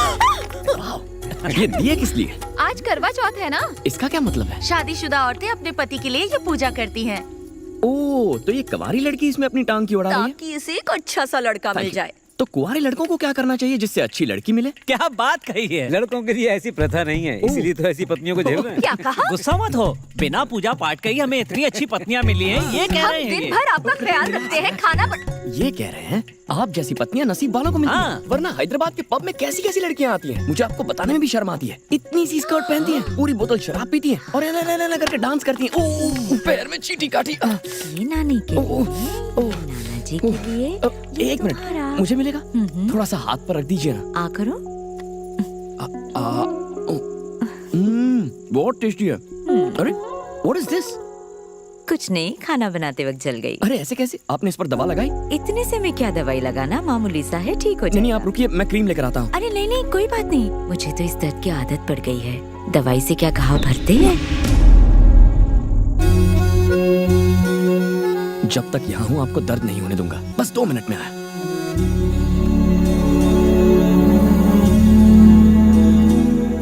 ये दिए किस लिए? आज करवा चौथ है ना? इसका क्या मतलब है? शादीशुदा औरतें अपने पति के लिए ये पूजा करती हैं। ओह, तो ये कवारी लड़की इसमें अपनी टांग की उड़ा रही है? ताकि इसे एक अच्छा सा लड़का मिल जाए। तो कुंवारे लड़कों को क्या करना चाहिए जिससे अच्छी लड़की मिले? क्या बात कही है। लड़कों के लिए ऐसी प्रथा नहीं है, इसीलिए तो ऐसी पत्नियों को झेल रहे हैं। क्या कहा? गुस्सा मत हो, बिना पूजा पाठ के ही हमें इतनी अच्छी पत्नियां मिली हैं, ये कह रहे हम हैं। दिन भर आपका ख्याल रखते हैं, खाना ये कह रहे हैं आप जैसी पत्नियां नसीब वालों को मिलती हैं। वरना हैदराबाद के पब में कैसी कैसी लड़कियां आती हैं, मुझे आपको बताने में भी शर्म आती है। इतनी सी स्कर्ट पहनती हैं, पूरी बोतल शराब पीती हैं और ऐना करके डांस करती हैं। ओह, पैर में चींटी काटी। ये नानी के लिए, नाना जी के लिए। एक मिनट, मुझे मिलेगा? थोड़ा सा हाथ पर रख दीजिए ना। आ करो। बहुत टेस्टी है। अरे व्हाट इज दिस? कुछ नहीं, खाना बनाते वक्त जल गई। अरे ऐसे कैसे? आपने इस पर दवा लगाई? इतने से मैं क्या दवाई लगाना, मामूली सा है, ठीक हो जाएगा। नहीं आप रुकिए, मैं क्रीम लेकर आता हूँ। अरे नहीं कोई बात नहीं, मुझे तो इस दर्द की आदत पड़ गई है। दवाई से क्या घाव भरते हैं? जब तक यहाँ हूँ आपको दर्द नहीं होने दूंगा। बस 2 मिनट में आया।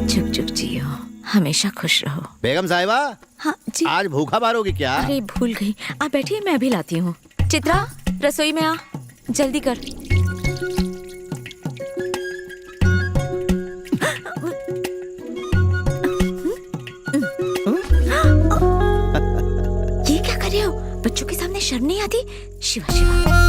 चुप चुप जियो, हमेशा खुश रहो। बेगम साहिबा, हाँ जी। आज भूखा मारोगी क्या? अरे भूल गई, आप बैठिए, मैं अभी लाती हूँ। चित्रा, रसोई में आ, जल्दी कर। ये क्या कर रहे हो? बच्चों के सामने शर्म नहीं आती? शिवा शिवा।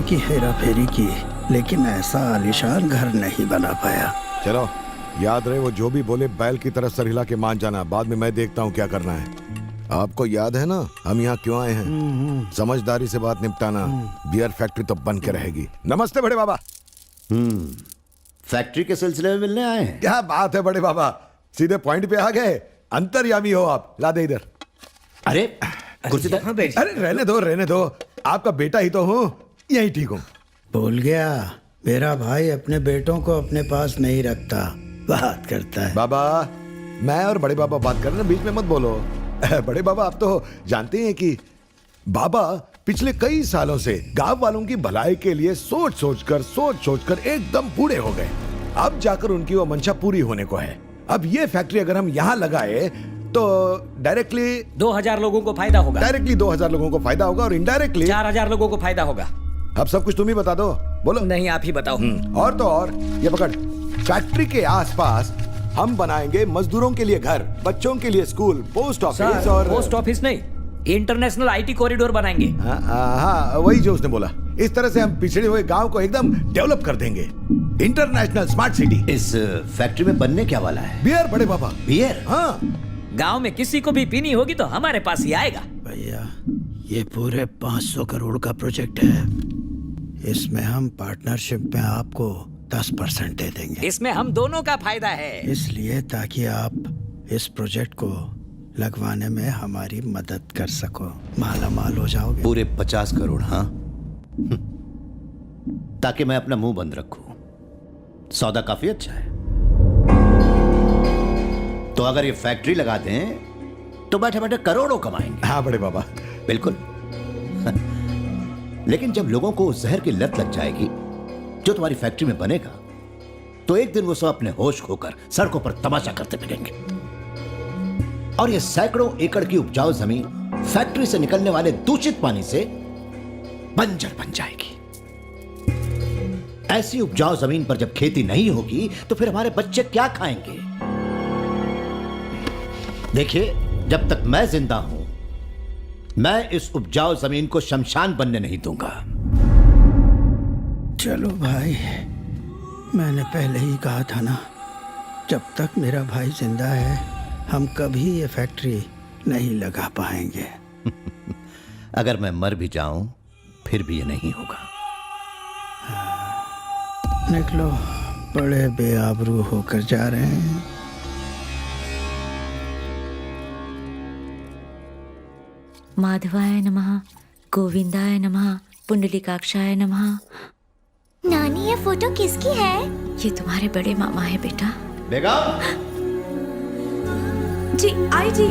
की हेरा फेरी की, लेकिन ऐसा आलीशान घर नहीं बना पाया। चलो याद रहे, वो जो भी बोले बैल की तरफ सर हिला के मान जाना। बाद में मैं देखता हूँ क्या करना है। आपको याद है ना हम यहाँ क्यों आए हैं? समझदारी से बात निपटाना। बियर फैक्ट्री तो बन के रहेगी। नमस्ते बड़े बाबा। फैक्ट्री के सिलसिले में मिलने आए हैं? क्या बात है बड़े बाबा, सीधे पॉइंट पे आ गए। अंतर्यामी हो आप। ला दे इधर। अरे कुर्सी पर बैठ। अरे रहने दो, आपका बेटा ही तो हूँ, यही ठीक हूँ। भूल गया, मेरा भाई अपने बेटों को अपने पास नहीं रखता, बात करता है। बाबा मैं और बड़े बाबा बात कर रहे हैं, बीच में मत बोलो। बड़े बाबा आप तो जानते हैं कि बाबा पिछले कई सालों से गांव वालों की भलाई के लिए सोच सोच कर एकदम बूढ़े हो गए। अब जाकर उनकी वो मंशा पूरी होने को है। अब ये फैक्ट्री अगर हम यहाँ लगाए तो डायरेक्टली 2000 लोगों को फायदा होगा। डायरेक्टली 2000 लोगों को फायदा होगा और इनडायरेक्टली 4000 लोगों को फायदा होगा। अब सब कुछ तुम ही बता दो। बोलो। नहीं आप ही बताओ। और तो और ये पकड़, फैक्ट्री के आसपास हम बनाएंगे मजदूरों के लिए घर, बच्चों के लिए स्कूल, पोस्ट ऑफिस। और पोस्ट ऑफिस नहीं, इंटरनेशनल आईटी कॉरिडोर बनाएंगे। हाँ वही जो उसने बोला। इस तरह से हम पिछड़े हुए गांव को एकदम डेवलप कर देंगे। International smart city. इस फैक्ट्री में बनने क्या वाला है? बियर बड़े बाबा। बियर? हाँ। गांव में किसी को भी पीनी होगी तो हमारे पास ही आएगा। भैया ये पूरे 500 करोड़ का प्रोजेक्ट है, इसमें हम पार्टनरशिप में आपको 10% दे देंगे। इसमें हम दोनों का फायदा है। इसलिए ताकि आप इस प्रोजेक्ट को लगवाने में हमारी मदद कर सको, माला माल हो जाओगे। पूरे 50 करोड़? हाँ, ताकि मैं अपना मुंह बंद रखूं। सौदा काफी अच्छा है। तो अगर ये फैक्ट्री लगा दें तो बैठे बैठे करोड़ों कमाएंगे। हाँ बड़े बाबा, बिल्कुल। लेकिन जब लोगों को जहर की लत लग जाएगी जो तुम्हारी फैक्ट्री में बनेगा, तो एक दिन वो सब अपने होश खोकर सड़कों पर तमाशा करते मिलेंगे और ये सैकड़ों एकड़ की उपजाऊ जमीन फैक्ट्री से निकलने वाले दूषित पानी से बंजर बन जाएगी। ऐसी उपजाऊ जमीन पर जब खेती नहीं होगी तो फिर हमारे बच्चे क्या खाएंगे? देखिए, जब तक मैं जिंदा हूं, मैं इस उपजाऊ जमीन को शमशान बनने नहीं दूंगा। चलो भाई, मैंने पहले ही कहा था ना, जब तक मेरा भाई जिंदा है हम कभी ये फैक्ट्री नहीं लगा पाएंगे। अगर मैं मर भी जाऊं फिर भी ये नहीं होगा। निकलो, बड़े बेआबरू होकर जा रहे हैं। माधवाय नमः, गोविंदाय नमः, पुंडलीकाक्षाय नमः। नानी, ये फोटो किसकी है? ये तुम्हारे बड़े मामा है बेटा। बेगम जी, आई जी।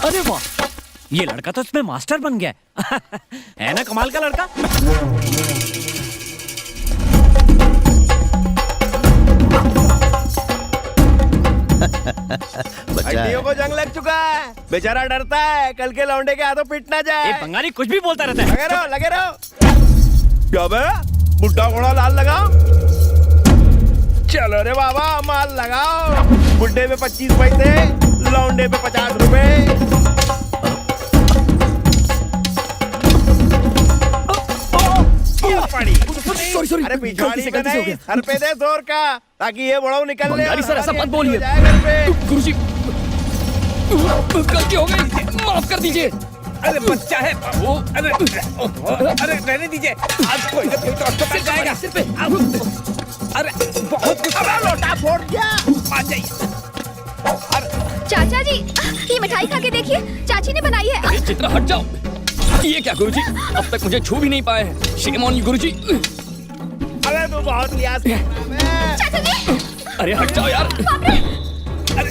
अरे वाह, ये लड़का तो इसमें मास्टर बन गया है ना? कमाल का लड़का। हड्डियों को जंग लग चुका है, बेचारा डरता है कल के लौंडे के हाथों पिट ना जाए। बंगाली कुछ भी बोलता रहता है। लगे रहो। क्या बे, बुड्ढा घोड़ा लाल लगाओ। चलो रे बाबा, माल लगाओ। बुड्ढे पे 25 पैसे, लौंडे पे 50 रुपए। सॉरी, अरे पिछाड़ी का नहीं, सर पे दे जोर का, ताकि ये बड़ाऊ निकल ले। बंगाली सर, ऐसा मत बोलिए। गुरुजी, गलती हो गई, माफ कर दीजिए। अरे बच्चा है बाबू, अरे रहने दीजिए, आज कोई ना कोई तो अस्पताल जाएगा। सिर पे अरे बहुत कुछ, लोटा फोड़ दिया। आ जाइए। चाचा जी, ये मिठाई खा के देखिए, चाची ने बनाई है। अरे चित्रा, हट जाओ। ये क्या गुरुजी, अब तक मुझे छू भी नहीं पाए हैं। शेम ऑन यू गुरुजी। अरे तू बहुत लिहाज चाचा जी। अरे हट जाओ यार। अरे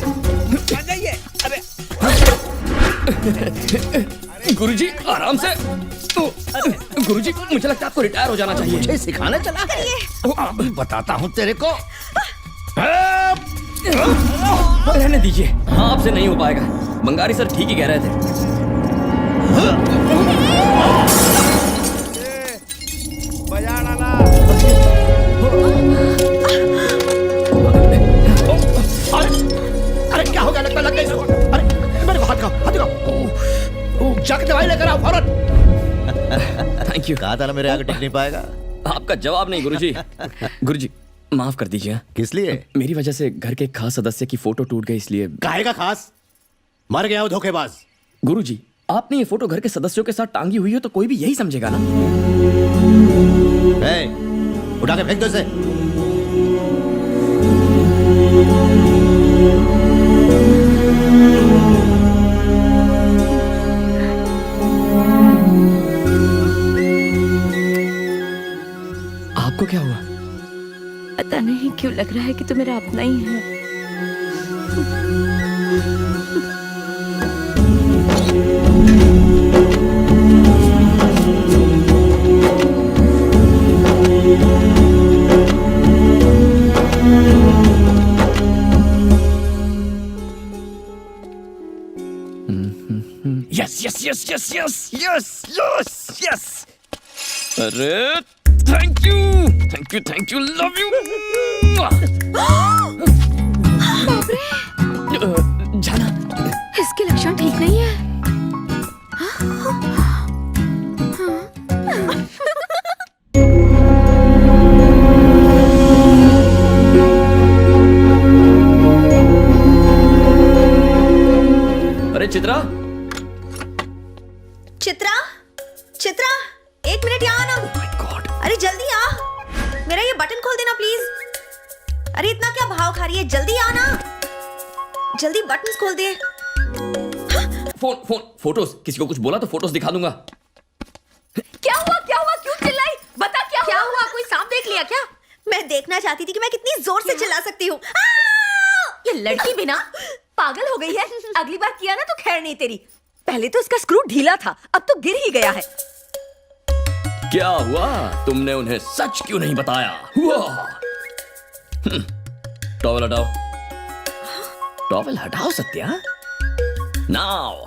आ जाइए। अरे गुरुजी आराम से। गुरुजी, मुझे लगता है आपको रिटायर हो जाना चाहिए। मुझे सिखाने चला है? अभी बताता हूँ तेरे को। रहने दीजिए, आपसे नहीं हो पाएगा। बंगारी सर ठीक ही कह रहे थे। बजा डाला। अरे क्या हो गया? लगता लग गई इसको। अरे मेरे को हाथ दिखाओ। जाके दवाई लेकर आओ फौरन। Thank you. कहा था ना मेरे आगे टिक नहीं पाएगा। आपका जवाब नहीं गुरुजी। गुरुजी माफ कर दीजिए। किस लिए? मेरी वजह से घर के एक खास सदस्य की फोटो टूट गई, इसलिए। काहे का खास? मर गया वो धोखेबाज। गुरुजी, आपने ये फोटो घर के सदस्यों के साथ टांगी हुई हो तो कोई भी यही समझेगा ना। उठा के फेंक दो इसे। आपको क्या हुआ? पता नहीं क्यों लग रहा है कि तू मेरा अपना ही है। यस। अरे थैंक यू, लव यू। बाप रे, जाना, इसके लक्षण ठीक नहीं है। अरे चित्रा, चित्रा, चित्रा, 1 मिनट यहाँ आना। माय गॉड, अरे जल्दी आ, मेरा ये बटन खोल देना प्लीज। अरे इतना क्या भाव खा रही है, जल्दी आना, जल्दी बटन खोल दे। फोन फोटोज, किसी को कुछ बोला तो फोटोज दिखा दूंगा। क्या हुआ, क्यों चिल्लाई, बता क्या हुआ? कोई सांप देख लिया क्या? मैं देखना चाहती थी कि मैं कितनी जोर से चिल्ला सकती हूँ। ये लड़की भी ना पागल हो गई है। अगली बार किया ना तो खैर नहीं तेरी। पहले तो इसका स्क्रू ढीला था, अब तो गिर ही गया है। क्या हुआ? तुमने उन्हें सच क्यों नहीं बताया? हुआ टॉवल हटाओ, टॉवल हटाओ सत्या, नाउ।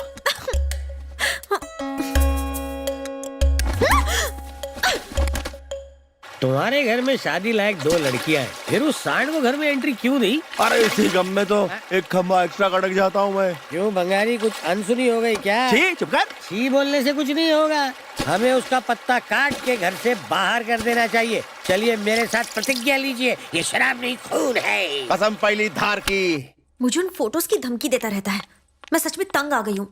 तुम्हारे घर में शादी लायक 2 लड़कियां हैं, फिर उस सांड को घर में एंट्री क्यों दी? अरे इसी गम में तो एक खंबा एक्स्ट्रा कटक जाता हूँ मैं। क्यों बंगाली, कुछ अनसुनी हो गई क्या? छी, चुप कर। छी बोलने से कुछ नहीं होगा, हमें उसका पत्ता काट के घर से बाहर कर देना चाहिए। चलिए मेरे साथ प्रतिज्ञा लीजिए, ये शराब नहीं खून है। कसम पहली धार की। मुझे उन फोटोज की धमकी देता रहता है, मैं सच में तंग आ गई हूँ।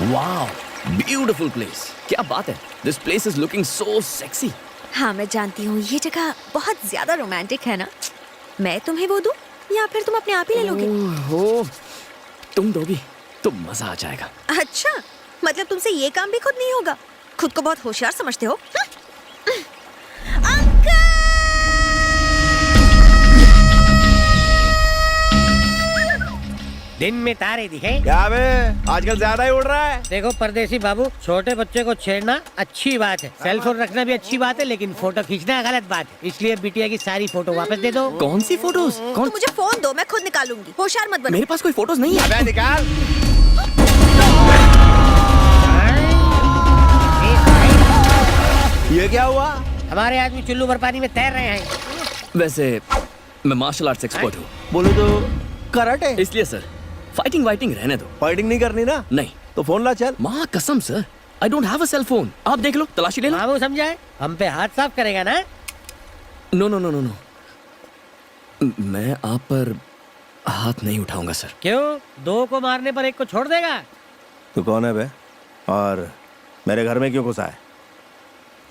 Wow, beautiful place. क्या बात है, this place is looking so sexy. हाँ मैं जानती हूँ, ये जगह बहुत ज्यादा रोमांटिक है ना। मैं तुम्हें वो दूं या फिर तुम अपने आप ही ले लोगे? ओहो, तुम दोगी तो मजा आ जाएगा। अच्छा, मतलब तुमसे ये काम भी खुद नहीं होगा? खुद को बहुत होशियार समझते हो। दिन में तारे दिखे। क्या बे, आजकल ज्यादा ही उड़ रहा है। देखो परदेसी बाबू, छोटे बच्चे को छेड़ना अच्छी बात है, सेलफोन रखना भी अच्छी बात है, लेकिन फोटो खींचना गलत बात है। इसलिए बिटिया की सारी फोटो वापस दे दो। कौन सी फोटोज? तुम मुझे फोन दो, मैं खुद निकालूंगी। होशियार मत बनो। मेरे पास कोई फोटोज नहीं है। अबे निकाल। ये क्या हुआ? हमारे आदमी चुल्लू भर पानी में तैर रहे हैं। वैसे मैं मार्शल आर्ट्स एक्सपर्ट हूँ। बोलो तो कराटे। इसलिए सर, फाइटिंग वाइटिंग रहने दो। फाइटिंग नहीं करनी ना? नहीं। तो फोन ला चल। माँ कसम sir, I don't have a cell phone. आप देख लो, तलाशी ले लो। बाबू समझाए, हम पे हाथ साफ करेगा ना? No no no no no, मैं आप पर हाथ नहीं उठाऊंगा सर। क्यों? 2 को मारने पर 1 को छोड़ देगा? तू कौन है बे? और मेरे घर में क्यों घुसा है?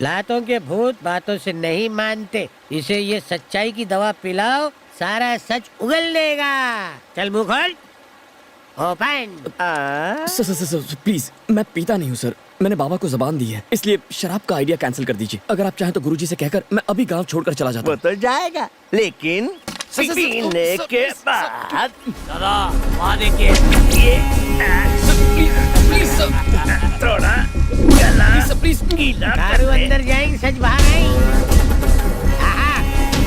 लातों के भूत बातों से नहीं मानते, इसे ये सच्चाई की दवा पिलाओ, सारा सच उगल देगा। चल मुंह खोल। ओपन। सर प्लीज, मैं पीता नहीं हूँ सर। मैंने बाबा को जबान दी है, इसलिए शराब का आइडिया कैंसिल कर दीजिए। अगर आप चाहें तो गुरुजी से कहकर मैं अभी गांव छोड़कर चला जाता वो हूँ। तो जाएगा, लेकिन पीने के बाद वादे के थोड़ा गला प्लीज दारू अंदर जाएंगे, सच बाहर आएंगे।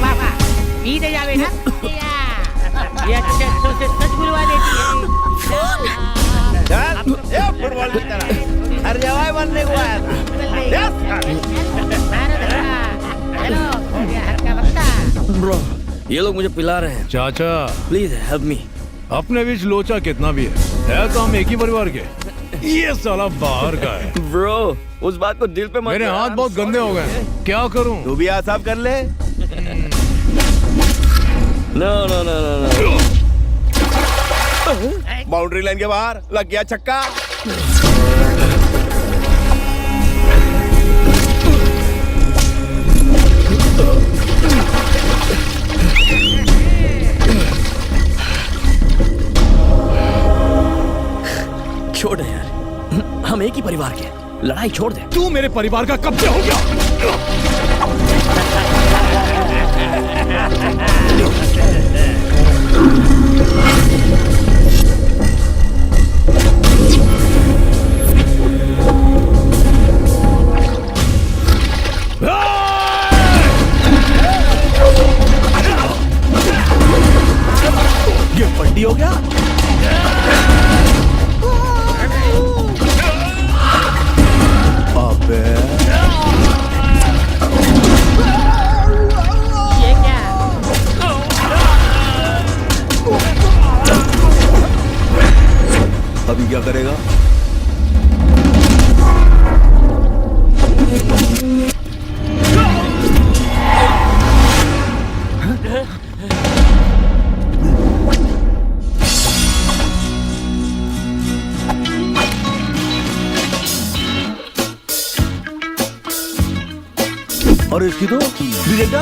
वाह वाह, पीते जा बेटा, पीते जा। ये अच्छे अच्छों से सच बुलवा देती है। चल, ये फुटबॉल की तरह हर जवाई बनने को आया था। ब्रो, ये लोग मुझे पिला रहे हैं। चाचा प्लीज हेल्प मी। अपने बीच लोचा कितना भी है तो हम एक ही परिवार के। ये साला बाहर का है। ब्रो, उस बात को दिल पे मत। मेरे हाथ बहुत गंदे हो गए, क्या करूं? तू भी हाथ साफ कर ले। No no no no no. Boundary line के बाहर लग गया छक्का। छोड़ दे यार, हम एक ही परिवार के हैं। लड़ाई छोड़ दे। तू मेरे परिवार का कब से हो गया? ये पट्टी हो गया। अबे और इसकी तो बेटा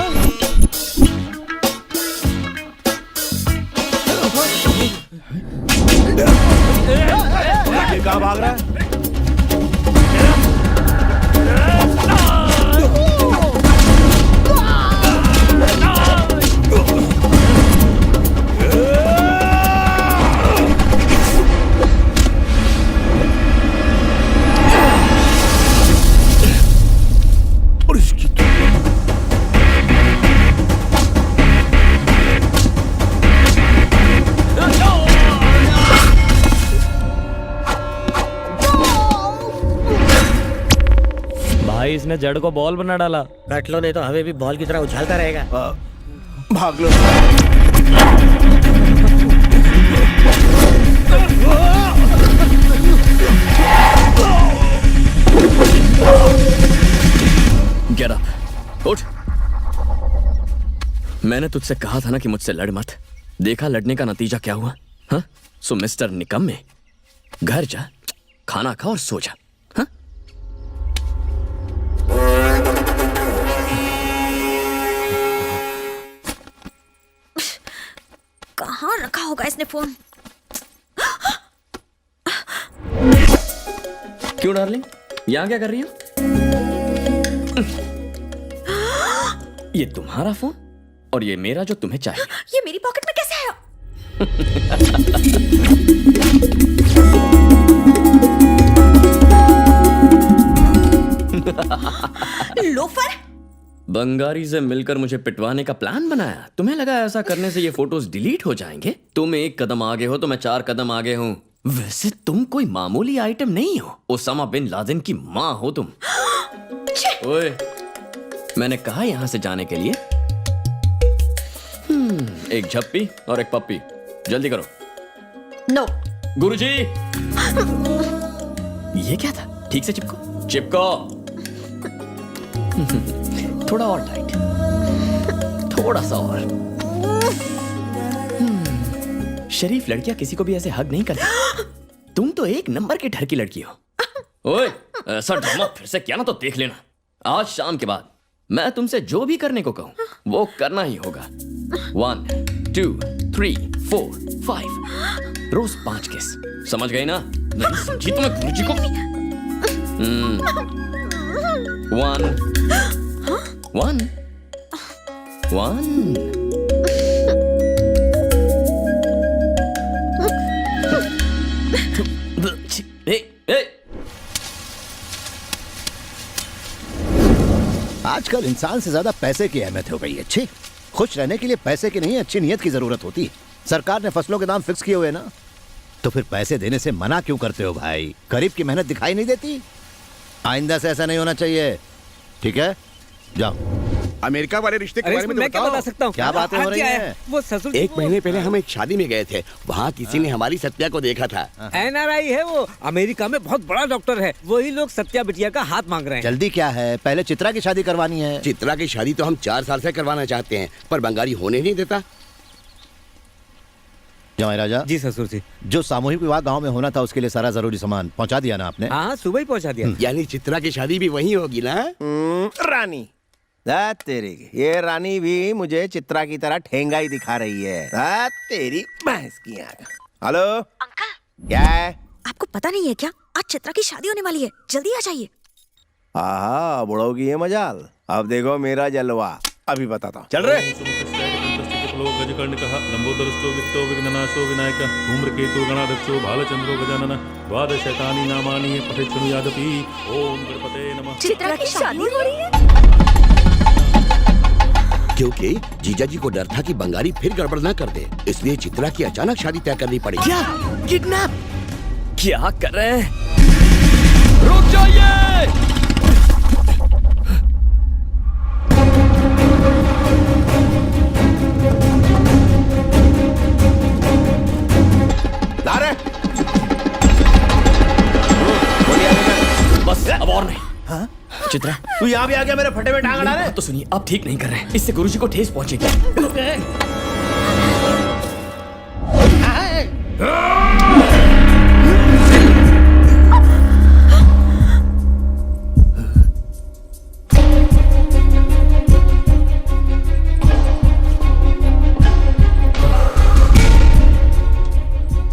ये कहाँ भाग रहा है? भाई इसने जड़ को बॉल बना डाला। कट लो नहीं तो हमें भी बॉल की तरह उछालता रहेगा। भाग लो। Get up. उठ। मैंने तुझसे कहा था ना कि मुझसे लड़ मत। देखा लड़ने का नतीजा क्या हुआ? हाँ? सो मिस्टर निकम्मे, घर जा, खाना खा और सो जा। हाँ? कहाँ रखा होगा इसने फोन? क्यों डार्लिंग, यहाँ क्या कर रही हो? ये तुम्हारा फोन और ये मेरा जो तुम्हें चाहिए। ये मेरी पॉकेट में कैसे आया? लोफर। बंगारी से मिलकर मुझे पिटवाने का प्लान बनाया। तुम्हें लगा ऐसा करने से ये फोटोज डिलीट हो जाएंगे? तुम एक कदम आगे हो तो मैं 4 कदम आगे हूँ। वैसे तुम कोई मामूली आइटम नहीं हो, ओसामा बिन लादेन की माँ हो तुम। ओए, मैंने कहा यहाँ से जाने के लिए एक झप्पी और एक पप्पी। जल्दी करो। नो। गुरुजी, ये क्या था? ठीक से चिपको, चिपको। थोड़ा और टाइट, थोड़ा सा और। शरीफ लड़कियां किसी को भी ऐसे हग नहीं करती। तुम तो एक नंबर की ढर की लड़की हो। ओए, ऐसा ड्रामा फिर से किया ना तो देख लेना। आज शाम के बाद मैं तुमसे जो भी करने को कहूं वो करना ही होगा। 1 2 3 4 5 रोज 5 किस। समझ गई ना? नहीं समझी तो मैं गुरुजी को 1 आजकल इंसान से ज्यादा पैसे की अहमियत हो गई है। अच्छी खुश रहने के लिए पैसे की नहीं, अच्छी नीयत की जरूरत होती है। सरकार ने फसलों के दाम फिक्स किए हुए ना, तो फिर पैसे देने से मना क्यों करते हो भाई? गरीब की मेहनत दिखाई नहीं देती? आइंदा से ऐसा नहीं होना चाहिए, ठीक है? जाओ। अमेरिका वाले रिश्ते के बारे में मैं क्या बता सकता हूँ? क्या बातें हो रही हैं? वो ससुर एक महीने पहले हम एक शादी में गए थे, वहाँ किसी ने हमारी सत्या को देखा था। NRI है वो, अमेरिका में बहुत बड़ा डॉक्टर है। वही लोग सत्या बिटिया का हाथ मांग रहे हैं। जल्दी क्या है? पहले चित्रा की शादी करवानी है। चित्रा की शादी तो हम 4 साल से करवाना चाहते हैं, पर बंगाली होने नहीं देता। जमाई राजा जी ससुर जी, जो सामूहिक विवाह गांव में होना था उसके लिए सारा जरूरी सामान पहुंचा दिया ना आपने? हाँ, सुबह ही पहुंचा दिया। यानी चित्रा की शादी भी वहीं होगी ना? रानी तेरी, ये रानी भी मुझे चित्रा की तरह ठेंगा ही दिखा रही है। तेरी भैंस की आंख। हेलो अंकल, क्या है? आपको पता नहीं है क्या? आज चित्रा की शादी होने वाली है, जल्दी आ जाइए। आहा, बुढ़ो की ये मजाल। अब देखो मेरा जलवा, अभी बताता हूँ। चल रहे। गजकर्णिकः लंबोदरस्थो वित्तो विघ्ननाशो विनायकः धूम्रकेतु गणाध्यक्षो भालचंद्रो गजाननः द्वादशैतानि नामानि पठेत् शृणुयादपि। ओम गणपते नमः। चित्रा की शादी हो रही है? क्योंकि जीजा जी को डर था कि बंगाली फिर गड़बड़ ना कर दे, इसलिए चित्रा की अचानक शादी तय करनी पड़ी। क्या? किडनैप? क्या कर रहे हैं? रुक जाइए! बस अब और नहीं। हाँ? चित्रा, तू यहाँ भी आ गया मेरे फटे में टांग अड़ा रहे? तो सुनिए, आप ठीक नहीं कर रहे हैं। इससे गुरुजी को ठेस पहुंचेगी।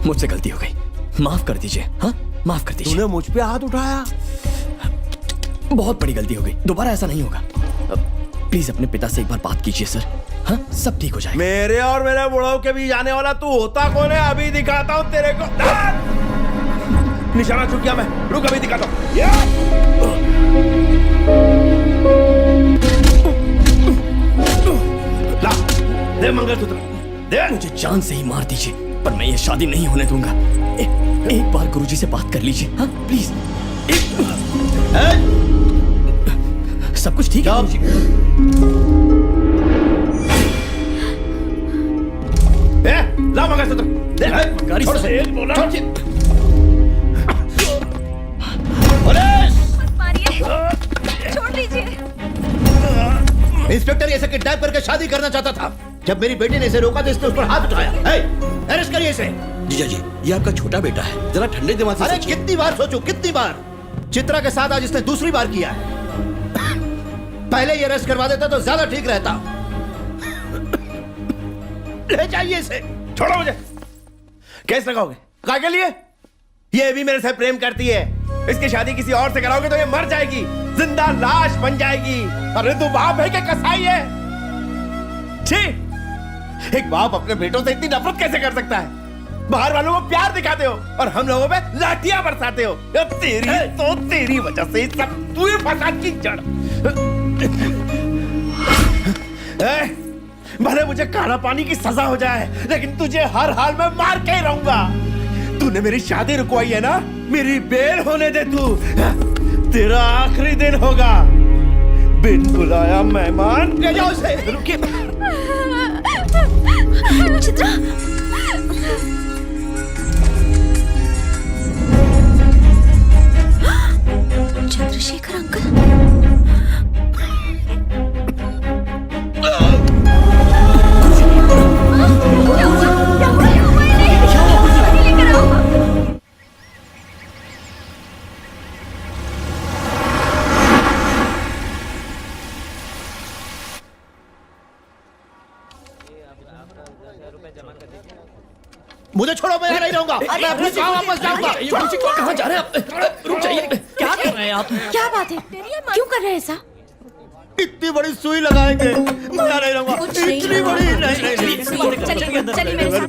मुझसे गलती हो गई, माफ कर दीजिए। हाँ, माफ कर दीजिए। तूने मुझ पे हाथ उठाया? बहुत बड़ी गलती हो गई, दोबारा ऐसा नहीं होगा। प्लीज अपने पिता से एक बार बात कीजिए सर। हाँ, सब ठीक हो जाएगा। मेरे और मेरे बुढ़ाओ के बीच आने वाला तू होता कौन है? अभी दिखाता हूँ तेरे को। निशाना चूक गया मैं, रुक अभी दिखाता हूँ। ला, दे मंगलसूत्र, दे। मुझे जान से ही मार दीजिए, पर मैं ये शादी नहीं होने दूंगा। एक बार गुरुजी से बात कर लीजिए। हाँ प्लीज। सब कुछ ठीक है गुरुजी? ला मंगलसूत्र, दे। गाड़ी से बोला। छोड़ दीजिए। इंस्पेक्टर इसे किडनैप करके शादी करना चाहता था। जब मेरी बेटी ने इसे रोका तो इसने उस पर हाथ उठाया। अरेस्ट करिए इसे। जीजा जी, ये आपका छोटा बेटा है, जरा ठंडे दिमाग से अरे सोचिए। कितनी बार सोचूं, कितनी बार? चित्रा के साथ आज इसने दूसरी बार किया है। पहले ये अरेस्ट करवा देता तो ज्यादा ठीक रहता। ले जाइए इसे। छोड़ो मुझे। केस लगाओगे? क्या के लिए? ये भी मेरे से प्रेम करती है। इसकी शादी किसी और से कराओगे तो ये मर जाएगी, जिंदा लाश बन जाएगी। अरे तू बाप है कि कसाई है? छी! एक बाप अपने बेटों से इतनी नफरत कैसे कर सकता है? बाहर वालों को प्यार दिखाते हो और हम लोगों पे लाठियां बरसाते हो। तेरी वजह से सब तू ही फसाद की जड़। भले मुझे काला पानी की सजा हो जाए, लेकिन तुझे हर हाल में मार के ही रहूंगा। तूने मेरी शादी रुकवाई है ना, मेरी बेल होने दे तू। तेरा आखिरी दिन होगा। बिन बुलाया मेहमान। ले जाओ उसे। रुकिए। चित्रा। चंद्रशेखर अंकल। मुझे छोड़ो, मैं यहाँ नहीं रहूंगा। मैं अपने गांव वापस जाऊंगा। कहाँ जा रहे हैं आप? रुक जाइए। क्या कर रहे हैं आप? क्या बात है? क्यों कर रहे हैं ऐसा? इतनी बड़ी सुई लगाएंगे, मैं यहाँ नहीं रहूंगा। इतनी बड़ी चलिए मेरे साथ।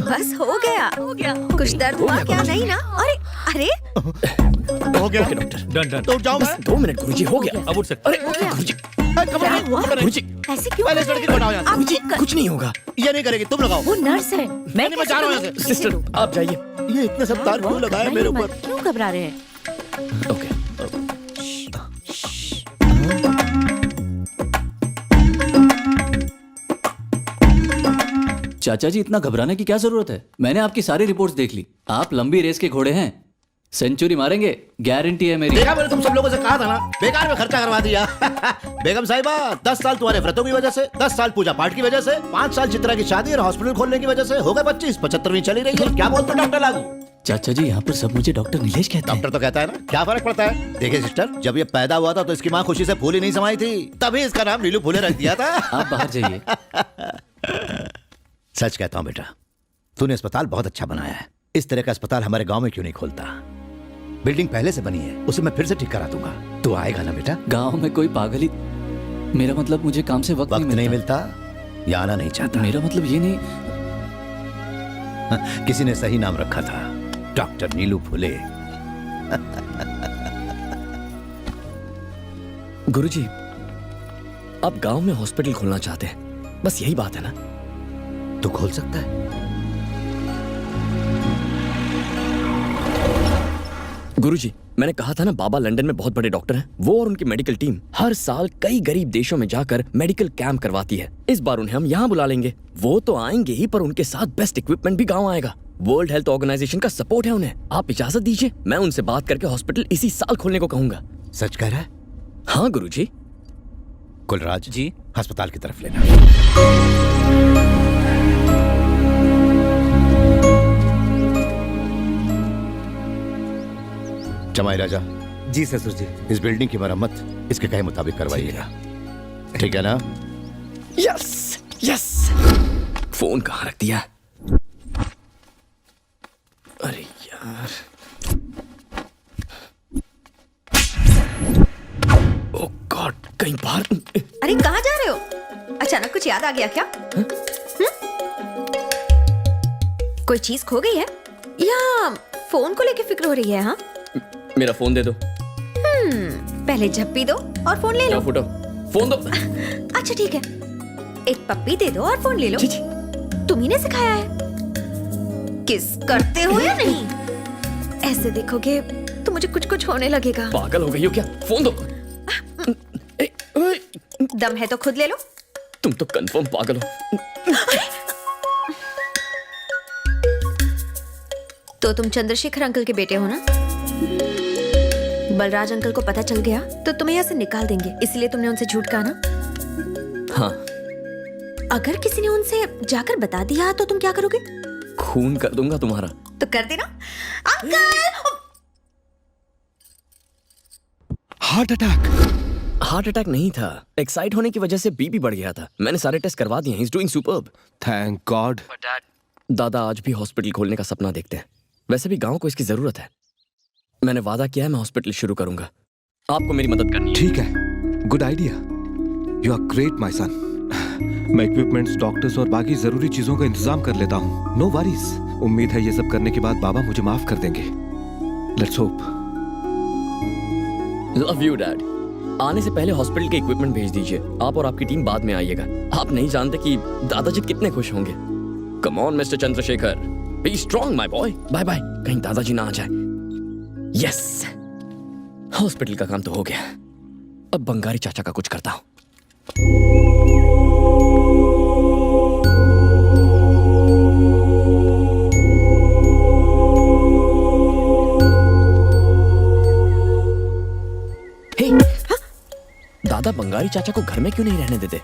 बस हो गया। कुछ दर्द हुआ क्या? नहीं ना? अरे अरे हो गया। Okay doctor, done. तो जाओ। बस 2 मिनट गुरुजी, हो गया। अब उठ सकते। अरे गुरुजी, गुरुजी, ऐसे क्यों? पहले इस लड़की को हटाओ यहाँ से। गुरुजी कुछ नहीं होगा। ये नहीं करेगी, तुम लगाओ। वो नर्स है। मैं मैं जा रहा हूँ यहाँ से। सिस्टर आप जाइए। ये इतने सब तार क्यों लगाए मेरे ऊपर? क्यों घबरा रहे हैं? ओके। चाचा जी, इतना घबराने की क्या जरूरत है? मैंने आपकी सारी रिपोर्ट्स देख ली। आप लंबी रेस के घोड़े हैं, सेंचुरी मारेंगे, गारंटी है मेरी। देखा, मैंने तुम सब लोगों से कहा था ना, बेकार में खर्चा करवा दिया। बेगम साहिबा, 10 साल तुम्हारे व्रतों की वजह से, 10 साल पूजा पाठ की वजह से, 5 साल चित्रा की शादी और हॉस्पिटल खोलने की वजह से हो गए 25, 75वीं चली रही है। क्या बोलते हो डॉक्टर लागू? चाचा जी, यहाँ पर सब मुझे डॉक्टर नीलेश कहते हैं। डॉक्टर तो कहता है ना, क्या फर्क पड़ता है? देखिए सिस्टर, जब ये पैदा हुआ था तो इसकी माँ खुशी से फूल ही नहीं समाई थी, तभी इसका नाम नीलू फूले रख दिया था। आप बाहर जाइए। सच कहता हूँ बेटा, तूने अस्पताल बहुत अच्छा बनाया है। इस तरह का अस्पताल हमारे गांव में क्यों नहीं खोलता? बिल्डिंग पहले से बनी है, उसे मैं फिर से ठीक करा दूंगा। तू आएगा ना बेटा? गांव में कोई पागल ही, मेरा मतलब मुझे काम से वक्त नहीं मिलता या आना नहीं चाहता? मेरा मतलब ये नहीं। किसी ने सही नाम रखा था, डॉक्टर नीलू फुले। गुरुजी, आप गांव में हॉस्पिटल खोलना चाहते हैं, बस यही बात है ना? तो खोल सकता है। गुरुजी, मैंने कहा था ना, बाबा लंदन में बहुत बड़े डॉक्टर हैं। वो और उनकी मेडिकल टीम हर साल कई गरीब देशों में जाकर मेडिकल कैंप करवाती है। इस बार उन्हें हम यहाँ बुला लेंगे। वो तो आएंगे ही, पर उनके साथ बेस्ट इक्विपमेंट भी गांव आएगा। वर्ल्ड हेल्थ ऑर्गेनाइजेशन का सपोर्ट है उन्हें। आप इजाजत दीजिए, मैं उनसे बात करके हॉस्पिटल इसी साल खोलने को कहूंगा। सच कह रहा है? हाँ गुरुजी। कुलराज जी, अस्पताल की तरफ लेना। जमाई राजा। जी ससुर जी। इस बिल्डिंग की मरम्मत इसके कहे मुताबिक करवाइएगा, ठीक है ना? Yes yes. फोन कहाँ रख दिया? अरे यार, ओह गॉड, कहीं बाहर। अरे कहाँ जा रहे हो? अचानक कुछ याद आ गया क्या? कोई चीज खो गई है या फोन को लेके फिक्र हो रही है? हाँ, मेरा फोन दे दो। पहले झप्पी दो और फोन ले लो। फुटो, फोन दो। अच्छा ठीक है, एक पप्पी दे दो और फोन ले लो। तुम्ही ने सिखाया है। किस करते हो या नहीं? ऐसे देखोगे तो मुझे कुछ कुछ होने लगेगा। पागल हो गई हो क्या? फोन दो। दम है तो खुद ले लो। तुम तो कंफर्म पागल हो। तो तुम चंद्रशेखर अंकल के बेटे हो ना? बलराज अंकल को पता चल गया तो तुम्हें यहाँ से निकाल देंगे, इसलिए तुमने उनसे झूठ कहा ना? हाँ। अगर किसी ने उनसे जाकर बता दिया तो तुम क्या करोगे? खून कर दूंगा तुम्हारा। तो कर देना। Uncle! Heart attack. Heart attack नहीं था, एक्साइट होने की वजह से बीपी बढ़ गया था। मैंने सारे टेस्ट करवा दिए हैं। He is doing superb. Thank God. दादा आज भी हॉस्पिटल खोलने का सपना देखते हैं। वैसे भी गांव को इसकी जरूरत है। मैंने वादा किया है मैं हॉस्पिटल शुरू करूंगा। आपको मेरी मदद करनी है। ठीक है, good idea. You are great my son. मैं इक्विपमेंट्स, डॉक्टर्स और बाकी जरूरी चीजों का इंतजाम कर लेता हूँ। No worries. उम्मीद है ये सब करने के बाद बाबा मुझे माफ कर देंगे। Let's hope. Love you dad. आने से पहले हॉस्पिटल के इक्विपमेंट भेज दीजिए। आप और आपकी टीम बाद में आइएगा। आप नहीं जानते कि दादाजी कितने खुश होंगे। Come on mister Chandrashekhar, be strong my boy. Bye bye. कहीं दादाजी ना आ जाए। यस, हॉस्पिटल का काम तो हो गया। अब बंगारी चाचा का कुछ करता हूं। दादा बंगारी चाचा को घर में क्यों नहीं रहने देते?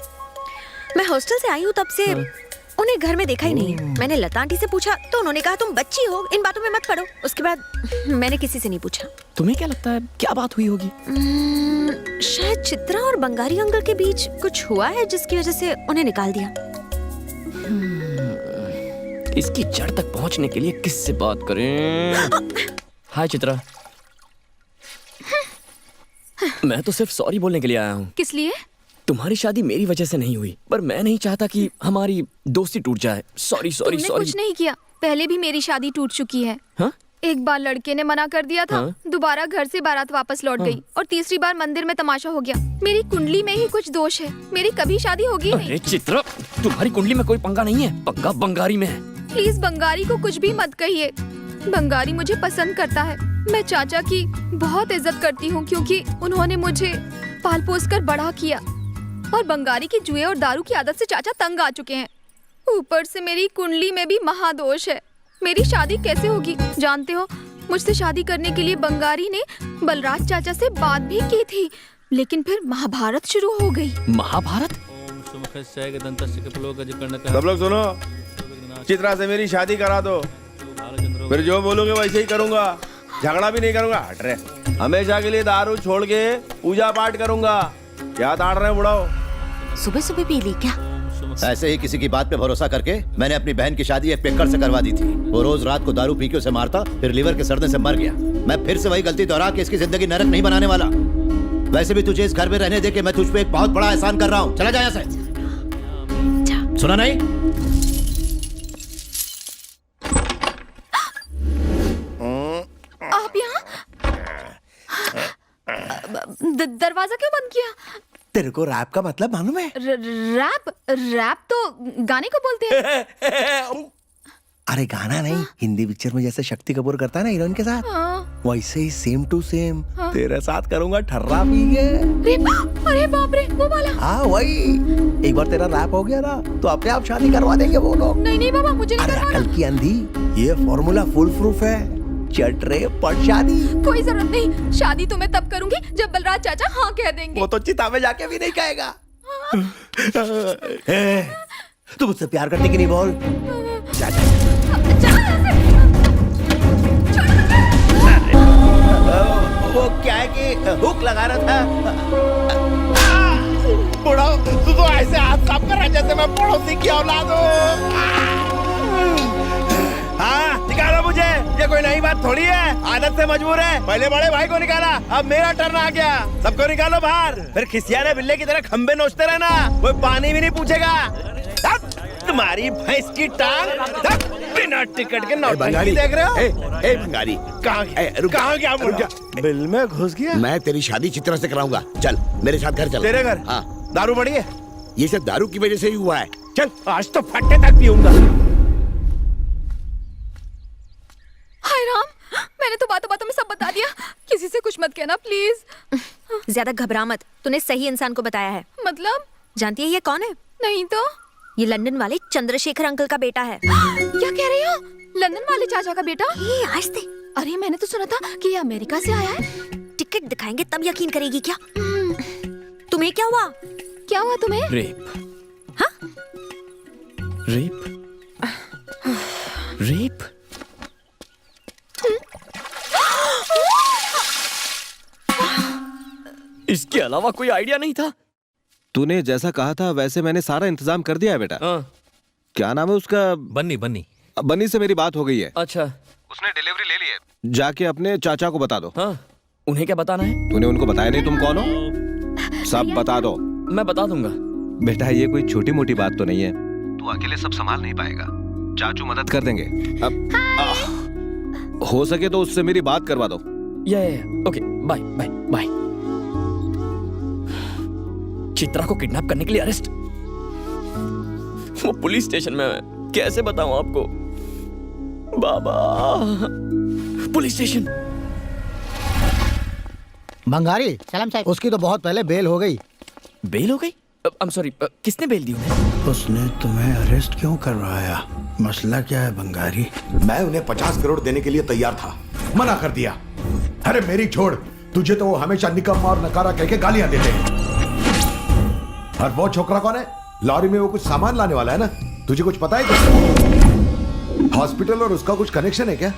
मैं हॉस्टल से आई हूँ तब से उन्हें घर में देखा ही नहीं। मैंने लता आंटी से पूछा तो उन्होंने कहा तुम बच्ची हो, इन बातों में मत पड़ो। उसके बाद मैंने किसी से नहीं पूछा। तुम्हें क्या लगता है क्या बात हुई होगी? शायद चित्रा और बंगारी अंकल के बीच कुछ हुआ है जिसकी वजह से उन्हें निकाल दिया। इसकी जड़ तक पहुंचने के लिए किससे बात करें? हाय चित्रा। मैं तो सिर्फ सॉरी बोलने के लिए आया हूँ। किस लिए? तुम्हारी शादी मेरी वजह से नहीं हुई, पर मैं नहीं चाहता कि हमारी दोस्ती टूट जाए। सॉरी सॉरी तुमने सॉरी। कुछ नहीं किया, पहले भी मेरी शादी टूट चुकी है। हाँ? एक बार लड़के ने मना कर दिया था। हाँ? दोबारा घर से बारात वापस लौट गई और तीसरी बार मंदिर में तमाशा हो गया। मेरी कुंडली में ही कुछ दोष है, मेरी कभी शादी होगी नहीं। अरे चित्रा, तुम्हारी कुंडली में कोई पंगा नहीं है, पंगा बंगारी में है। प्लीज बंगारी को कुछ भी मत कहिए। बंगारी मुझे पसंद करता है। मैं चाचा की बहुत इज्जत करती हूँ क्योंकि उन्होंने मुझे पाल पोस कर बड़ा किया, और बंगारी की जुए और दारू की आदत से चाचा तंग आ चुके हैं। ऊपर से मेरी कुंडली में भी महादोष है। मेरी शादी कैसे होगी? जानते हो, मुझसे शादी करने के लिए बंगारी ने बलराज चाचा से बात भी की थी, लेकिन फिर महाभारत शुरू हो गई। महाभारत? सब लोग सुनो, चित्रा से मेरी शादी करा दो, फिर जो बोलोगे वैसे ही करूंगा। झगड़ा भी नहीं करूंगा। हट रहे। हमेशा के लिए दारू छोड़ के पूजा पाठ करूंगा। क्या ताड़ रहे बुढ़ाओ? सुबह सुबह पी ली क्या? ऐसे ही किसी की बात पे भरोसा करके मैंने अपनी बहन की शादी एक पिक्कर से करवा दी थी। वो रोज रात को दारू पी के उसे मारता, फिर लीवर के सड़ने से मर गया। मैं फिर से वही गलती दोहरा के इसकी जिंदगी नरक नहीं बनाने वाला। वैसे भी तुझे इस घर में रहने दे के मैं तुझ पे एक बहुत बड़ा एहसान कर रहा हूँ। चला जा यहाँ से। सुना नहीं? आप यहाँ? दरवाजा क्यों बंद किया? तेरे को रैप का मतलब मालूम है? रैप? रैप तो गाने को बोलते हैं। अरे गाना नहीं, हिंदी पिक्चर में जैसे शक्ति कपूर करता है ना हीरोइन के साथ, हाँ। वैसे ही सेम टू सेम हाँ। तेरे साथ करूंगा ठर्रा पी के। अरे बाप रे, वो वाला। हाँ वही। एक बार तेरा रैप हो गया ना तो अपने आप शादी करवा देंगे वो लोग। नहीं नहीं बाबा, मुझे नहीं करवाना। अकल की अंधी, ये फॉर्मूला फुल प्रूफ है। चट रे पट शादी। कोई जरूरत नहीं, शादी तो मैं तब करूंगी जब बलराज चाचा हाँ कह देंगे। वो तो चिता में जाके भी नहीं कहेगा। तू मुझसे प्यार करती कि नहीं बोल? जा जा। वो क्या है कि हुक लगा रहा था। बुढ़ा, तू तो ऐसे हाथ साफ कर रहा है जैसे मैं पड़ोसी की औलाद हूँ। हाँ, दिखा रहा मुझे ये कोई नई बात थोड़ी है, आदत से मजबूर है। पहले बड़े भाई को निकाला, अब मेरा टर्न आ गया। सबको निकालो बाहर, फिर खिसियाने बिल्ले की तरह खंबे नोचते रहना, कोई पानी भी नहीं पूछेगा। तुम्हारी भैंस की टांग बिना टिकट के नौटंकी देख रहे हो? ए बंगारी, कहाँ गया मुर्गा? बिल में घुस गया। मैं तेरी शादी चित्रा से कराऊंगा। चल मेरे साथ घर चल। तेरे घर? हाँ। दारू पड़ी है? ये सब दारू की वजह से ही हुआ है। चल आज तो फट्टे तक पीऊंगा। हाय राम, मैंने तो बातों बातों में सब बता दिया। किसी से कुछ मत कहना प्लीज। ज्यादा घबरा मत, तूने सही इंसान को बताया है। मतलब? जानती है ये कौन है? नहीं तो। ये लंदन वाले चंद्रशेखर अंकल का बेटा है। क्या कह रही हो? लंदन वाले चाचा का बेटा? ये आज से। अरे मैंने तो सुना था कि ये अमेरिका से आया है। टिकट दिखाएंगे तब यकीन करेगी क्या? तुम्हें क्या हुआ? क्या हुआ तुम्हें? रेप। हाँ? रेप? रेप? इसके अलावा कोई आइडिया नहीं था। तूने जैसा कहा था वैसे मैंने सारा इंतजाम कर दिया है बेटा। क्या नाम है उसका? बन्नी। बन्नी बन्नी से मेरी बात हो गई है। अच्छा, उसने डिलीवरी ले ली है। जाके अपने चाचा को बता दो। हाँ, उन्हें क्या बताना है? तूने उनको बताया नहीं तुम कौन हो? सब बता दो। मैं बता दूंगा। बेटा ये कोई छोटी मोटी बात तो नहीं है, तू अकेले सब संभाल नहीं पाएगा, चाचू मदद कर देंगे। अब हो सके तो उससे मेरी बात करवा दो। Okay, bye bye bye. Chitra को किडनैप करने के लिए अरेस्ट। वो पुलिस स्टेशन में है। कैसे बताऊं आपको? बाबा, पुलिस स्टेशन। बंगारी सलाम साहब, उसकी तो बहुत पहले बेल हो गई। बेल हो गई? आई एम सॉरी, किसने बेल दी उन्हें? उसने तुम्हें अरेस्ट क्यों करवाया? मसला क्या है बंगारी? मैं उन्हें 50 करोड़ देने के लिए तैयार था, मना कर दिया। अरे मेरी छोड़, तुझे तो वो हमेशा निकम्मा और नकारा कह के गालियां देते हैं। और वो छोकरा कौन है? लॉरी में वो कुछ सामान लाने वाला है ना, तुझे कुछ पता है क्या? हॉस्पिटल और उसका कुछ कनेक्शन है क्या?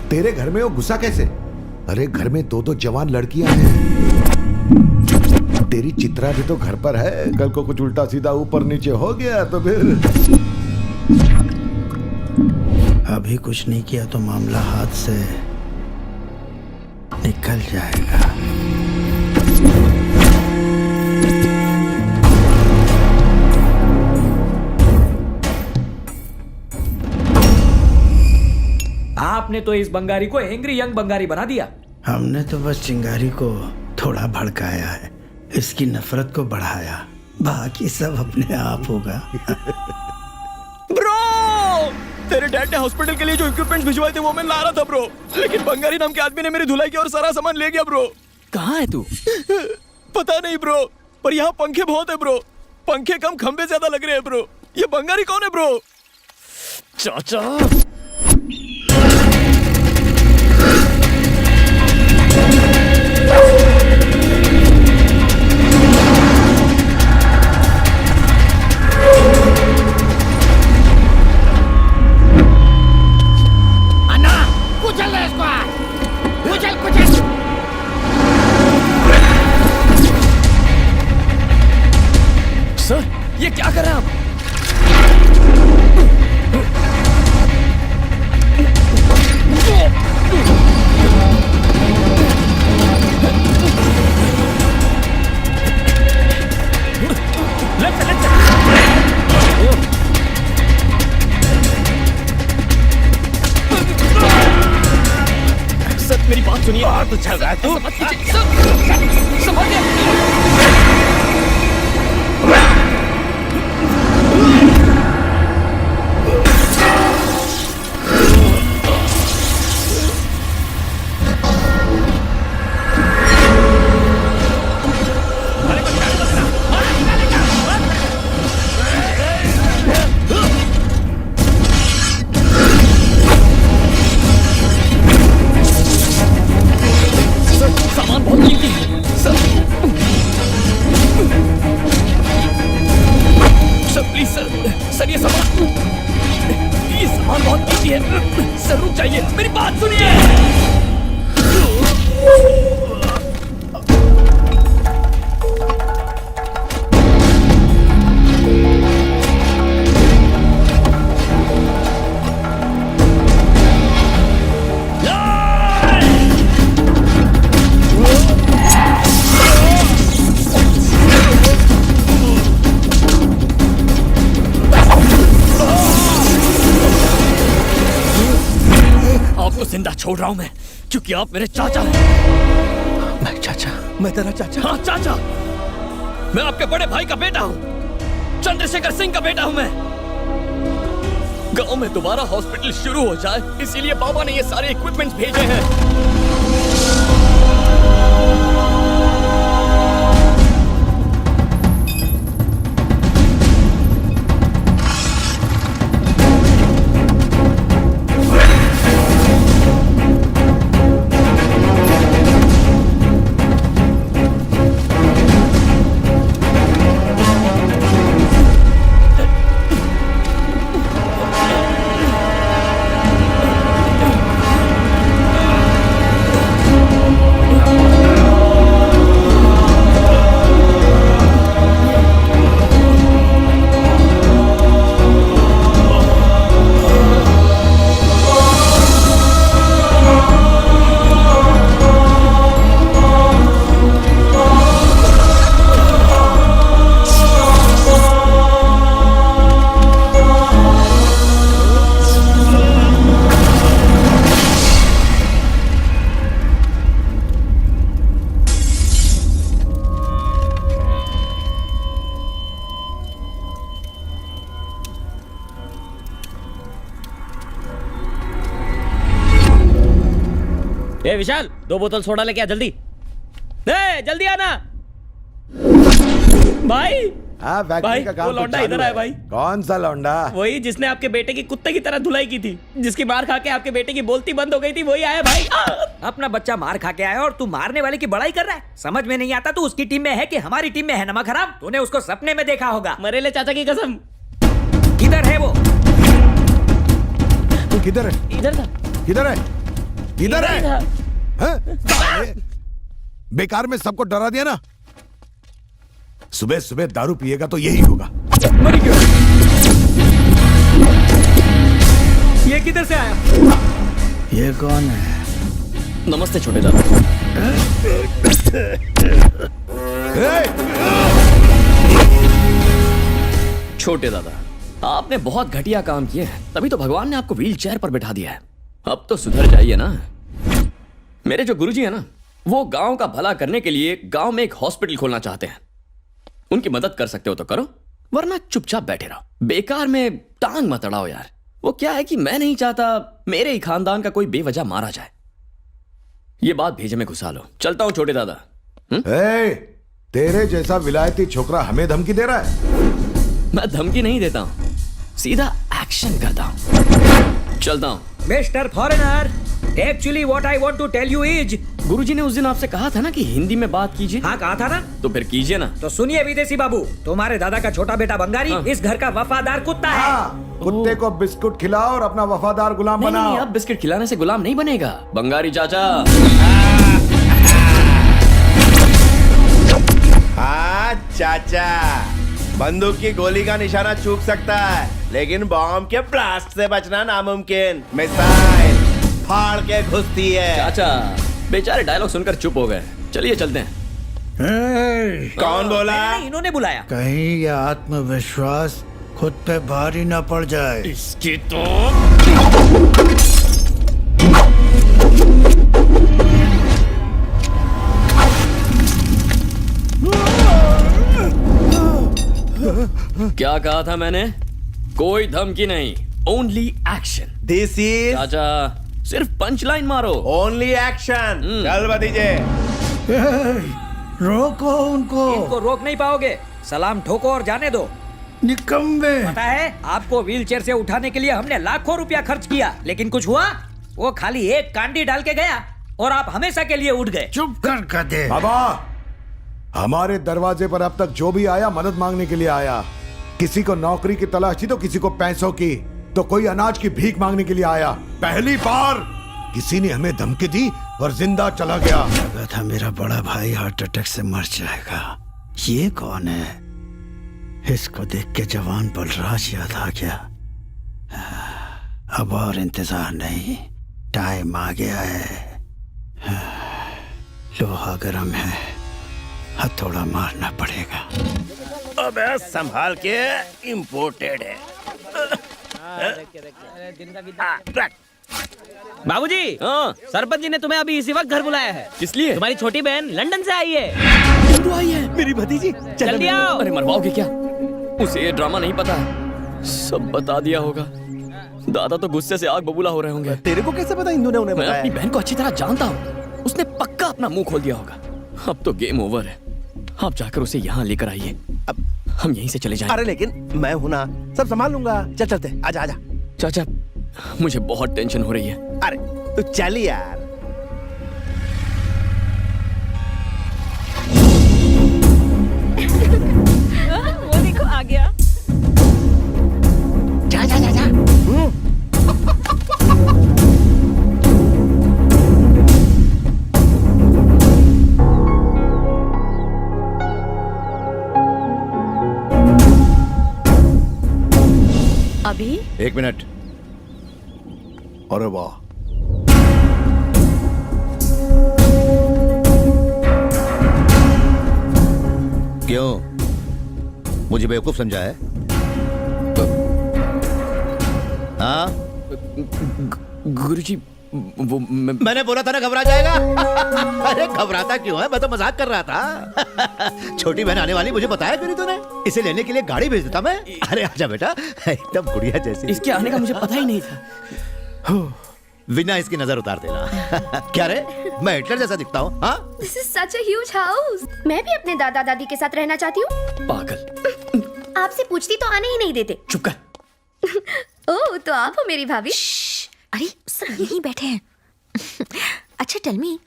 तेरे घर में वो घुसा कैसे? अरे घर में 2 जवान लड़कियां हैं। तेरी चित्रा भी तो घर पर है। कल को कुछ उल्टा सीधा ऊपर नीचे हो गया तो फिर। अभी कुछ नहीं किया तो मामला हाथ से निकल जाएगा। आपने तो इस बंगारी को एंग्री यंग बंगारी बना दिया। हमने तो बस चिंगारी को थोड़ा भड़काया है, इसकी नफरत को बढ़ाया, बाकी सब अपने आप होगा। ब्रो, तेरे डैड ने हॉस्पिटल के लिए जो इक्विपमेंट भिजवाए थे वो मैं ला रहा था ब्रो, लेकिन बंगारी नाम के आदमी ने मेरी धुलाई की और सारा सामान ले गया ब्रो। कहाँ है तू? पता नहीं ब्रो, पर यहाँ पंखे बहुत है ब्रो। पंखे कम खंबे ज्यादा लग रहे हैं ब्रो। ये बंगारी कौन है ब्रो? चाचा, सर ये क्या कर रहे हैं आप? सर मेरी बात सुनिए। तो चल रहा है तू? सामान बहुत कीमती है सर। सर प्लीज सर ये सामान बहुत कीमती है सर, रुक जाइए, मेरी बात सुनिए। छोड़ रहा हूं मैं, क्योंकि आप मेरे चाचा हैं। मैं चाचा? मैं तेरा चाचा? हाँ चाचा। मैं आपके बड़े भाई का बेटा हूं, चंद्रशेखर सिंह का बेटा हूं मैं। गांव में दोबारा हॉस्पिटल शुरू हो जाए, इसीलिए बाबा ने ये सारे इक्विपमेंट्स भेजे हैं। ए विशाल, 2 बोतल सोडा लेके आ जल्दी। जल्दी आना भाई। हाँ, भाई का काम वो लौंडा इधर आया भाई। कौन सा लौंडा? वही जिसने आपके बेटे की कुत्ते की तरह धुलाई की थी, जिसकी मार खा के आपके बेटे की बोलती बंद हो गई थी, वही आया भाई। अपना बच्चा मार खा के आया और तू मारने वाले की बड़ाई कर रहा है। समझ में नहीं आता तू उसकी टीम में है कि हमारी टीम में है। नमक हराम, तूने उसको सपने में देखा होगा। मरेले चाचा की कसम। किधर है वो? किधर है? इधर था। किधर है? किधर है? हैं? बेकार में सबको डरा दिया ना। सुबह सुबह दारू पिएगा तो यही होगा। ये किधर से आया? ये कौन है? नमस्ते छोटे दादा। छोटे दादा, आपने बहुत घटिया काम किए हैं, तभी तो भगवान ने आपको व्हील चेयर पर बैठा दिया है। अब तो सुधर जाइए ना। मेरे जो गुरुजी है ना, वो गांव का भला करने के लिए गांव में एक हॉस्पिटल खोलना चाहते हैं। उनकी मदद कर सकते हो तो करो, वरना चुपचाप बैठे रहो। बेकार में टांग मत अड़ाओ यार। वो क्या है कि मैं नहीं चाहता मेरे ही खानदान का कोई बेवजह मारा जाए। ये बात भेजे में घुसा लो। चलता हूं छोटे दादा। तेरे जैसा विलायती छोकरा हमें धमकी दे रहा है? मैं धमकी नहीं देता हूं, सीधा एक्शन करता हूं। चलता हूं। Mister foreigner, actually what I want to tell you is, गुरुजी ने उस दिन आपसे कहा था ना कि हिंदी में बात कीजिए। हाँ कहा था ना, तो फिर कीजिए ना। तो सुनिए विदेशी बाबू, तुम्हारे दादा का छोटा बेटा बंगारी इस घर का वफादार कुत्ता है। कुत्ते को बिस्कुट खिलाओ और अपना वफादार गुलाम बनाओ। नहीं, अब बिस्किट खिलाने से गुलाम नहीं बनेगा बंगारी चाचा। हाँ चाचा, बंदूक की गोली का निशाना चूक सकता है, लेकिन बॉम्ब के ब्लास्ट से बचना नामुमकिन। मिसाइल फाड़ के घुसती है। चाचा बेचारे डायलॉग सुनकर चुप हो गए। चलिए चलते हैं। कौन बोला? इन्होंने बुलाया। कहीं ये आत्मविश्वास खुद पे भारी ना पड़ जाए। इसकी तो क्या कहा था मैंने? कोई धमकी नहीं, ओनली एक्शन। दिस इज चाचा सिर्फ पंच लाइन मारो। Only action. चल भतीजे, रोको उनको। इनको रोक नहीं पाओगे। सलाम ठोको और जाने दो। निकम्मे। पता है आपको व्हील चेयर से उठाने के लिए हमने लाखों रुपया खर्च किया, लेकिन कुछ हुआ? वो खाली एक कांडी डाल के गया और आप हमेशा के लिए उठ गए। चुप कर गधे। बाबा, हमारे दरवाजे पर अब तक जो भी आया मदद मांगने के लिए आया। किसी को नौकरी की तलाश थी तो किसी को पैसों की, तो कोई अनाज की भीख मांगने के लिए आया। पहली बार किसी ने हमें धमकी दी और जिंदा चला गया। लगा था मेरा बड़ा भाई हार्ट अटैक से मर जाएगा। ये कौन है? इसको देख के जवान बलराज याद आ गया। अब और इंतजार नहीं, टाइम आ गया है। लोहा गर्म है, हथौड़ा मारना पड़ेगा। अबे संभाल के, इम्पोर्टेड है। बाबूजी, सरपंच जी ने तुम्हें अभी इसी वक्त घर बुलाया है। किस लिए? तुम्हारी छोटी बहन लंदन से आई है। तो आई है मेरी भतीजी। जल्दी आओ। अरे मरवाओगे क्या? उसे ये ड्रामा नहीं पता है, सब बता दिया होगा। दादा तो गुस्से से आग बबूला हो रहे होंगे। तेरे को कैसे पता इंदू ने उन्हें मैं बताया? अपनी बहन को अच्छी तरह जानता हूँ, उसने पक्का अपना मुंह खोल दिया होगा। अब तो गेम ओवर है, आप जाकर उसे यहाँ लेकर आइए, अब हम यहीं से चले जाएंगे। अरे लेकिन मैं हूं ना, सब संभाल लूंगा। चल चलते, आजा आजा। चाचा मुझे बहुत टेंशन हो रही है। अरे तू चल यार। वो देखो आ गया। जा जा जा जा। अभी 1 मिनट। अरे वाह, क्यों मुझे बेवकूफ समझा है? हाँ? गुरुजी वो मैंने बोला था ना घबरा जाएगा। अरे घबराता क्यों है? मैं तो मजाक कर रहा था। छोटी बहन आने वाली, मुझे बताया क्यों नहीं तूने? इसे लेने के लिए गाड़ी भेज देता मैं। अरे आजा बेटा, एकदम गुड़िया जैसी। इसके आने का मुझे पता ही नहीं था। बिना इसकी नजर उतार देना। क्या रे, मैं हिटलर जैसा दिखता हूँ? हाँ? This is such a huge house. मैं भी अपने दादा दादी के साथ रहना चाहती हूँ। पागल। आपसे पूछती तो आने ही नहीं देते। चुप कर। ओह, तो आप हो मेरी भाभी। अरे सब यहीं बैठे हैं। अच्छा टेल मी,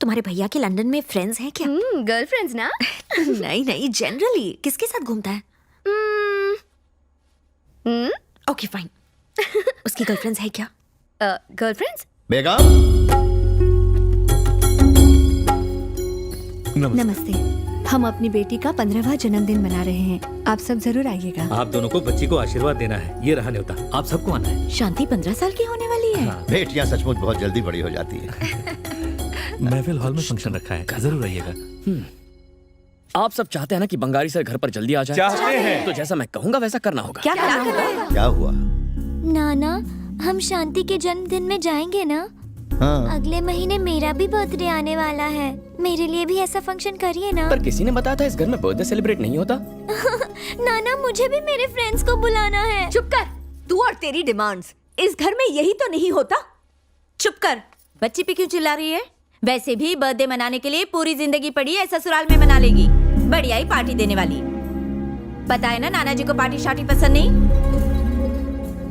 तुम्हारे भैया के लंदन में फ्रेंड्स हैं क्या? गर्लफ्रेंड्स ना? नहीं नहीं, जनरली किसके साथ घूमता है? Okay fine. उसकी गर्लफ्रेंड्स है क्या? गर्लफ्रेंड्स? बेगम। नमस्ते। हम अपनी बेटी का 15वां जन्मदिन मना रहे हैं, आप सब जरूर आइएगा। आप दोनों को बच्ची को आशीर्वाद देना है, ये रहा न्योता, आप सबको आना है। शांति 15 साल की होने वाली है। बेटियां सचमुच बहुत जल्दी बड़ी हो जाती है। महफिल हॉल में फंक्शन रखा है, जरूर आइएगा। आप सब चाहते हैं ना कि बंगारी सर घर पर जल्दी आ जाए? चाहते हैं। तो जैसा मैं कहूँगा वैसा करना होगा। क्या करना होगा? क्या हुआ? नाना, हम शांति के जन्मदिन में जाएंगे ना? हाँ। अगले महीने मेरा भी बर्थडे आने वाला है, मेरे लिए भी ऐसा फंक्शन करिए ना। पर किसी ने बताया था इस घर में बर्थडे सेलिब्रेट नहीं होता। नाना, मुझे भी मेरे फ्रेंड्स को बुलाना है। चुप कर, तू और तेरी डिमांड्स। इस घर में यही तो नहीं होता। चुप कर, बच्ची पे क्यों चिल्ला रही है? वैसे भी बर्थडे मनाने के लिए पूरी जिंदगी पड़ी है, ससुराल में मना लेगी। बढ़िया ही पार्टी देने वाली। पता है ना नाना जी को पार्टी शार्टी पसंद नहीं।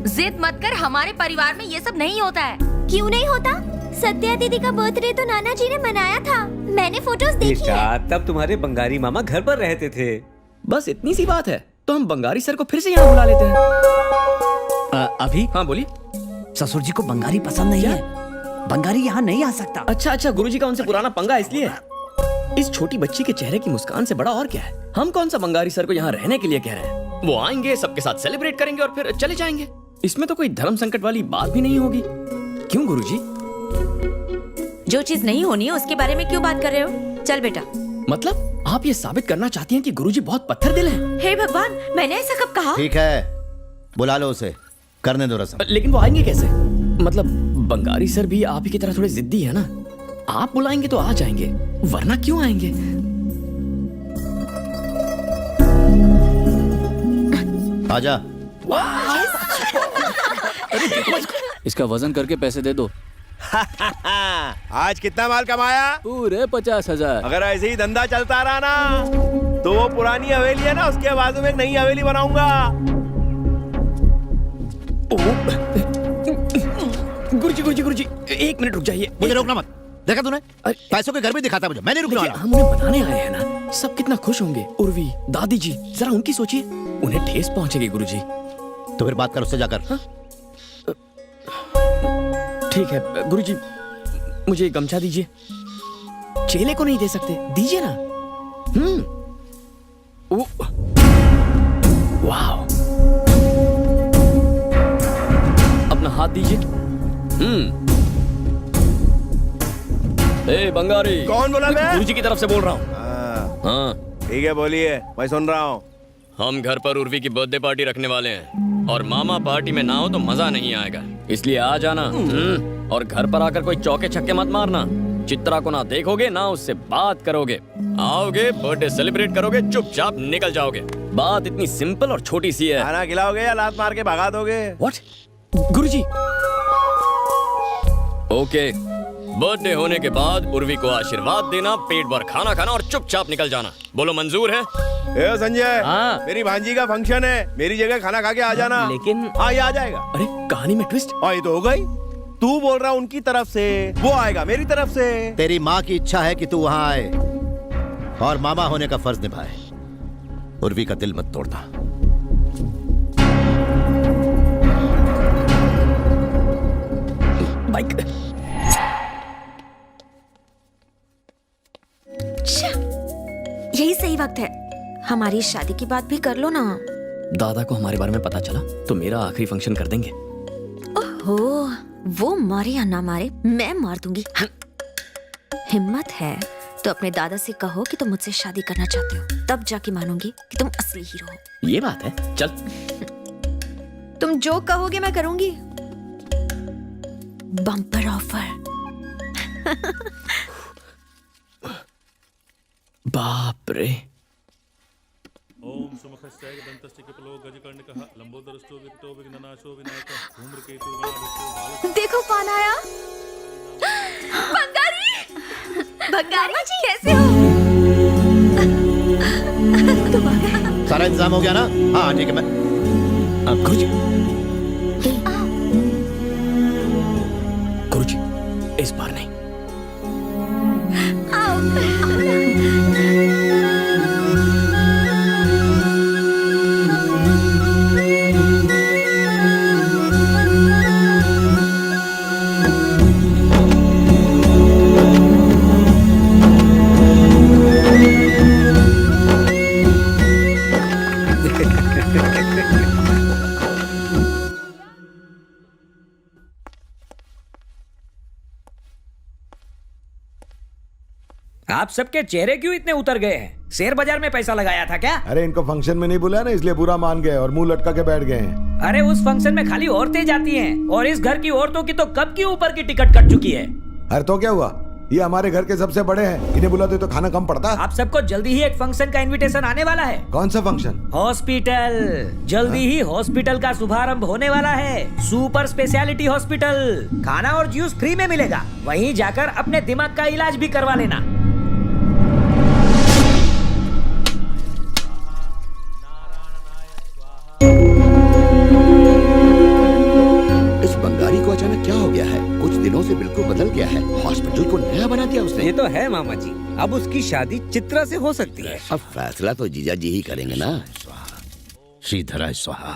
जिद मत कर, हमारे परिवार में ये सब नहीं होता है। क्यों नहीं होता? सत्या दीदी का बर्थडे तो नाना जी ने मनाया था, मैंने फोटोज देखी है। तब तुम्हारे बंगारी मामा घर पर रहते थे। बस इतनी सी बात है, तो हम बंगारी सर को फिर से यहाँ बुला लेते हैं। अभी? हाँ बोलिए। ससुर जी को बंगारी पसंद नहीं है, बंगारी यहाँ नहीं आ सकता। अच्छा अच्छा, गुरुजी का उनसे पुराना पंगा इसलिए। इस छोटी बच्ची के चेहरे की मुस्कान से बड़ा और क्या है? हम कौन सा बंगारी सर को यहाँ रहने के लिए कह रहे हैं? वो आएंगे, सबके साथ सेलिब्रेट करेंगे और फिर चले जाएंगे। इसमें तो कोई धर्म संकट वाली बात भी नहीं होगी। क्यों गुरुजी? जो चीज नहीं होनी है उसके बारे में क्यों बात कर रहे हो? चल बेटा। मतलब आप ये साबित करना चाहती हैं कि गुरुजी बहुत पत्थर दिल हैं? हे भगवान, मैंने ऐसा कब कहा? ठीक है, बुला लो उसे, करने दो रस्म। लेकिन वो आएंगे कैसे? मतलब बंगारी सर भी आप ही की तरह थोड़े जिद्दी है ना। आप बुलाएंगे तो आ जाएंगे, वरना क्यों आएंगे? आजा। इसका वजन करके पैसे दे दो। आज कितना माल कमाया? पूरे 50,000। अगर ऐसे ही धंधा चलता रहा ना, तो वो पुरानी हवेली है ना, उसके बाजू में एक नई हवेली बनाऊंगा। गुरुजी, 1 मिनट रुक जाइए। मुझे रोकना मत। देखा तूने, पैसों के घर भी दिखाता मुझे, मैंने रुकने वाला। हम उन्हें बनाने आए हैं ना, सब कितना खुश होंगे। उर्वी, दादी जी, जरा उनकी सोचिए, उन्हें ठेस पहुंचेगी गुरुजी। तो फिर बात कर उससे जाकर। हाँ? ठीक है गुरुजी, मुझे गमछा दीजिए। चेले को नहीं दे सकते, दीजिए ना। वाह, अपना हाथ दीजिए। ए बंगारी। कौन बोला? मैं गुरुजी की तरफ से बोल रहा हूँ। हाँ ठीक है, बोलिए, मैं सुन रहा हूँ। हम घर पर उर्वी की बर्थडे पार्टी रखने वाले हैं। और मामा पार्टी में ना हो तो मजा नहीं आएगा, इसलिए आ जाना। और घर पर आकर कोई चौके छक्के मत मारना। चित्रा को ना देखोगे ना उससे बात करोगे, आओगे बर्थडे सेलिब्रेट करोगे, चुपचाप निकल जाओगे। बात इतनी सिंपल और छोटी सी है। खाना खिलाओगे या लात मार के भगा दोगे? व्हाट? गुरुजी। ओके, बर्थडे होने के बाद उर्वी को आशीर्वाद देना, पेट भर खाना खाना और चुपचाप निकल जाना। बोलो मंजूर है? ए संजय, मेरी भांजी का फंक्शन है, मेरी जगह खाना खा के आ जाना। लेकिन हाँ, ये आ जाएगा। अरे कहानी में ट्विस्ट। हाँ, ये तो हो गई। तू बोल रहा उनकी तरफ से, वो आएगा मेरी तरफ से। तेरी माँ की इच्छा है कि तू वहाँ आए और मामा होने का फर्ज निभाए। उर्वी का दिल मत तोड़ना। बाइक। यही सही वक्त है, हमारी शादी की बात भी कर लो ना। दादा को हमारे बारे में पता चला तो मेरा आखिरी फंक्शन कर देंगे। ओहो, वो मारे या ना मारे, मैं मार दूंगी। हिम्मत है तो अपने दादा से कहो कि तुम मुझसे शादी करना चाहते हो, तब जाके मानूंगी कि तुम असली हीरो हो। ये बात है, चल। तुम जो कहोगे मैं करूंगी। Bumper offer. बाप रे। ओम सुमुखस्य दंतस्य कपिलो गजकर्णकः लंबोदरस्तो विकटो विघ्ननाशो विनायकः धूम्रकेतु गणाधिपतो। देखो कौन आया। बंगारी, बंगारी जी कैसे हो? तुम आ गए। सारा इंतजाम हो गया ना? हाँ ठीक है। मैं गुरुजी, गुरुजी, इस बार नहीं। आप सबके चेहरे क्यों इतने उतर गए हैं? शेयर बाजार में पैसा लगाया था क्या? अरे इनको फंक्शन में नहीं बुलाया ना, इसलिए बुरा मान गए और मुंह लटका के बैठ गए हैं। अरे उस फंक्शन में खाली औरतें जाती हैं और इस घर की औरतों की तो कब की ऊपर की टिकट कट चुकी है। अरे तो क्या हुआ, ये हमारे घर के सबसे बड़े हैं, इन्हें बुलाते तो खाना कम पड़ता। आप सबको जल्दी ही एक फंक्शन का इनविटेशन आने वाला है। कौन सा फंक्शन? हॉस्पिटल। जल्दी ही हॉस्पिटल का शुभारंभ होने वाला है। Super speciality hospital. खाना और जूस फ्री में मिलेगा, वहीं जाकर अपने दिमाग का इलाज भी करवा लेना। इस बंगारी को अचानक क्या हो गया है? कुछ दिनों से बिल्कुल बदल गया है। हॉस्पिटल को नया बना दिया उसने। ये तो है मामा जी, अब उसकी शादी चित्रा से हो सकती है। अब फैसला तो जीजा जी ही करेंगे ना। श्रीधरा स्वाहा।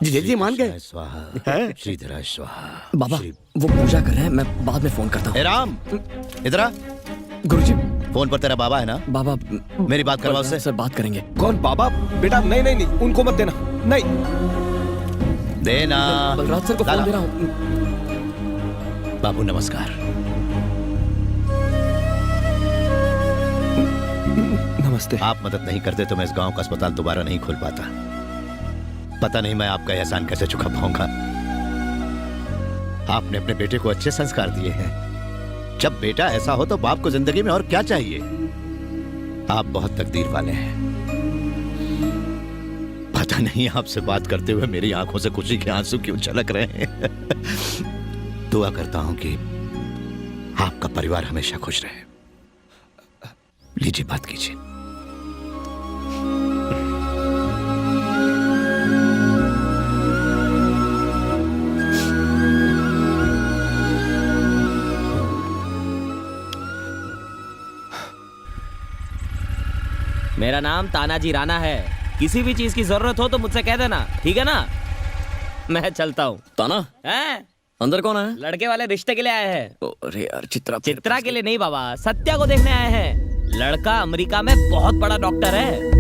जीजा जी मान गए। स्वाहा। श्रीधरा स्वाहा। बाबा वो पूजा कर रहे हैं, मैं बाद में फोन करता हूँ। राम, इधर आ। गुरुजी, फोन पर तेरा बाबा है ना? बाबा मेरी बात करवा उससे। सर बात करेंगे। कौन बाबा? बेटा नहीं नहीं नहीं, उनको मत देना। नहीं देना। बलराज सर को फोन दे रहा हूँ। बाबू नमस्कार। नमस्ते। आप मदद नहीं करते तो मैं इस गांव का अस्पताल दोबारा नहीं खोल पाता। पता नहीं मैं आपका एहसान कैसे चुका पाऊंगा। आपने अपने बेटे को अच्छे संस्कार दिए हैं। जब बेटा ऐसा हो तो बाप को जिंदगी में और क्या चाहिए। आप बहुत तकदीर वाले हैं। पता नहीं आपसे बात करते हुए मेरी आंखों से खुशी के आंसू क्यों छलक रहे हैं। दुआ करता हूं कि आपका परिवार हमेशा खुश रहे। लीजिए बात कीजिए। मेरा नाम तानाजी राणा है। किसी भी चीज की जरूरत हो तो मुझसे कह देना, ठीक है ना? मैं चलता हूँ। ताना हैं? अंदर कौन है? लड़के वाले रिश्ते के लिए आए हैं। अरे यार, चित्रा के लिए नहीं बाबा, सत्या को देखने आए हैं। लड़का अमेरिका में बहुत बड़ा डॉक्टर है।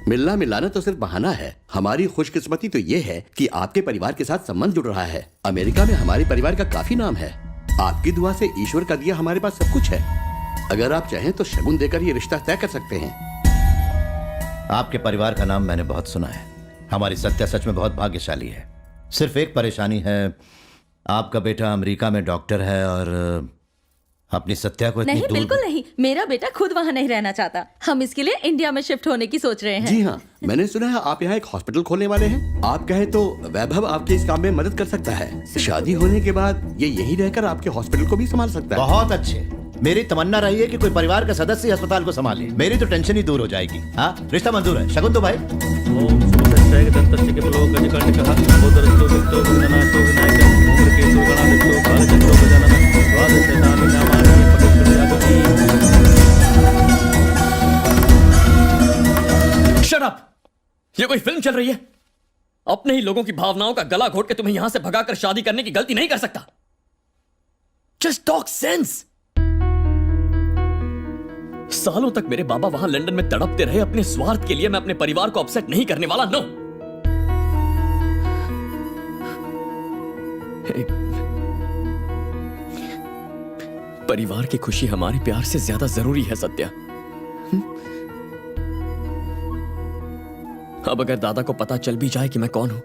मिलना मिलाना तो सिर्फ बहाना है। हमारी खुशकिस्मती तो ये है कि आपके परिवार के साथ संबंध जुड़ रहा है। अमेरिका में हमारे परिवार का काफी नाम है। आपकी दुआ से ईश्वर का दिया हमारे पास सब कुछ है। अगर आप चाहें तो शगुन देकर ये रिश्ता तय कर सकते हैं। आपके परिवार का नाम मैंने बहुत सुना है। हमारी सत्या सच में बहुत भाग्यशाली है। सिर्फ एक परेशानी है, आपका बेटा अमेरिका में डॉक्टर है और अपनी सत्या को इतनी नहीं, दूर... बिल्कुल नहीं। मेरा बेटा खुद वहाँ नहीं रहना चाहता। हम इसके लिए इंडिया में शिफ्ट होने की सोच रहे हैं। जी हाँ, मैंने सुना है आप यहाँ एक हॉस्पिटल खोलने वाले हैं। आप कहें तो वैभव आपके इस काम में मदद कर सकता है। शादी होने के बाद ये यही रहकर आपके हॉस्पिटल को भी संभाल सकता है। बहुत अच्छे। मेरी तमन्ना रही है कि कोई परिवार का सदस्य अस्पताल को संभाले। मेरी तो टेंशन ही दूर हो जाएगी। हाँ, रिश्ता मंजूर है। शगुन तो भाई। Shut up! ये कोई फिल्म चल रही है? अपने ही लोगों की भावनाओं का गला घोट के तुम्हें यहां से भगाकर शादी करने की गलती नहीं कर सकता। Just talk sense! सालों तक मेरे बाबा वहां लंदन में तड़पते रहे अपने स्वार्थ के लिए। मैं अपने परिवार को अपसेट नहीं करने वाला। नो। परिवार की खुशी हमारे प्यार से ज्यादा जरूरी है सत्या। अब अगर दादा को पता चल भी जाए कि मैं कौन हूं,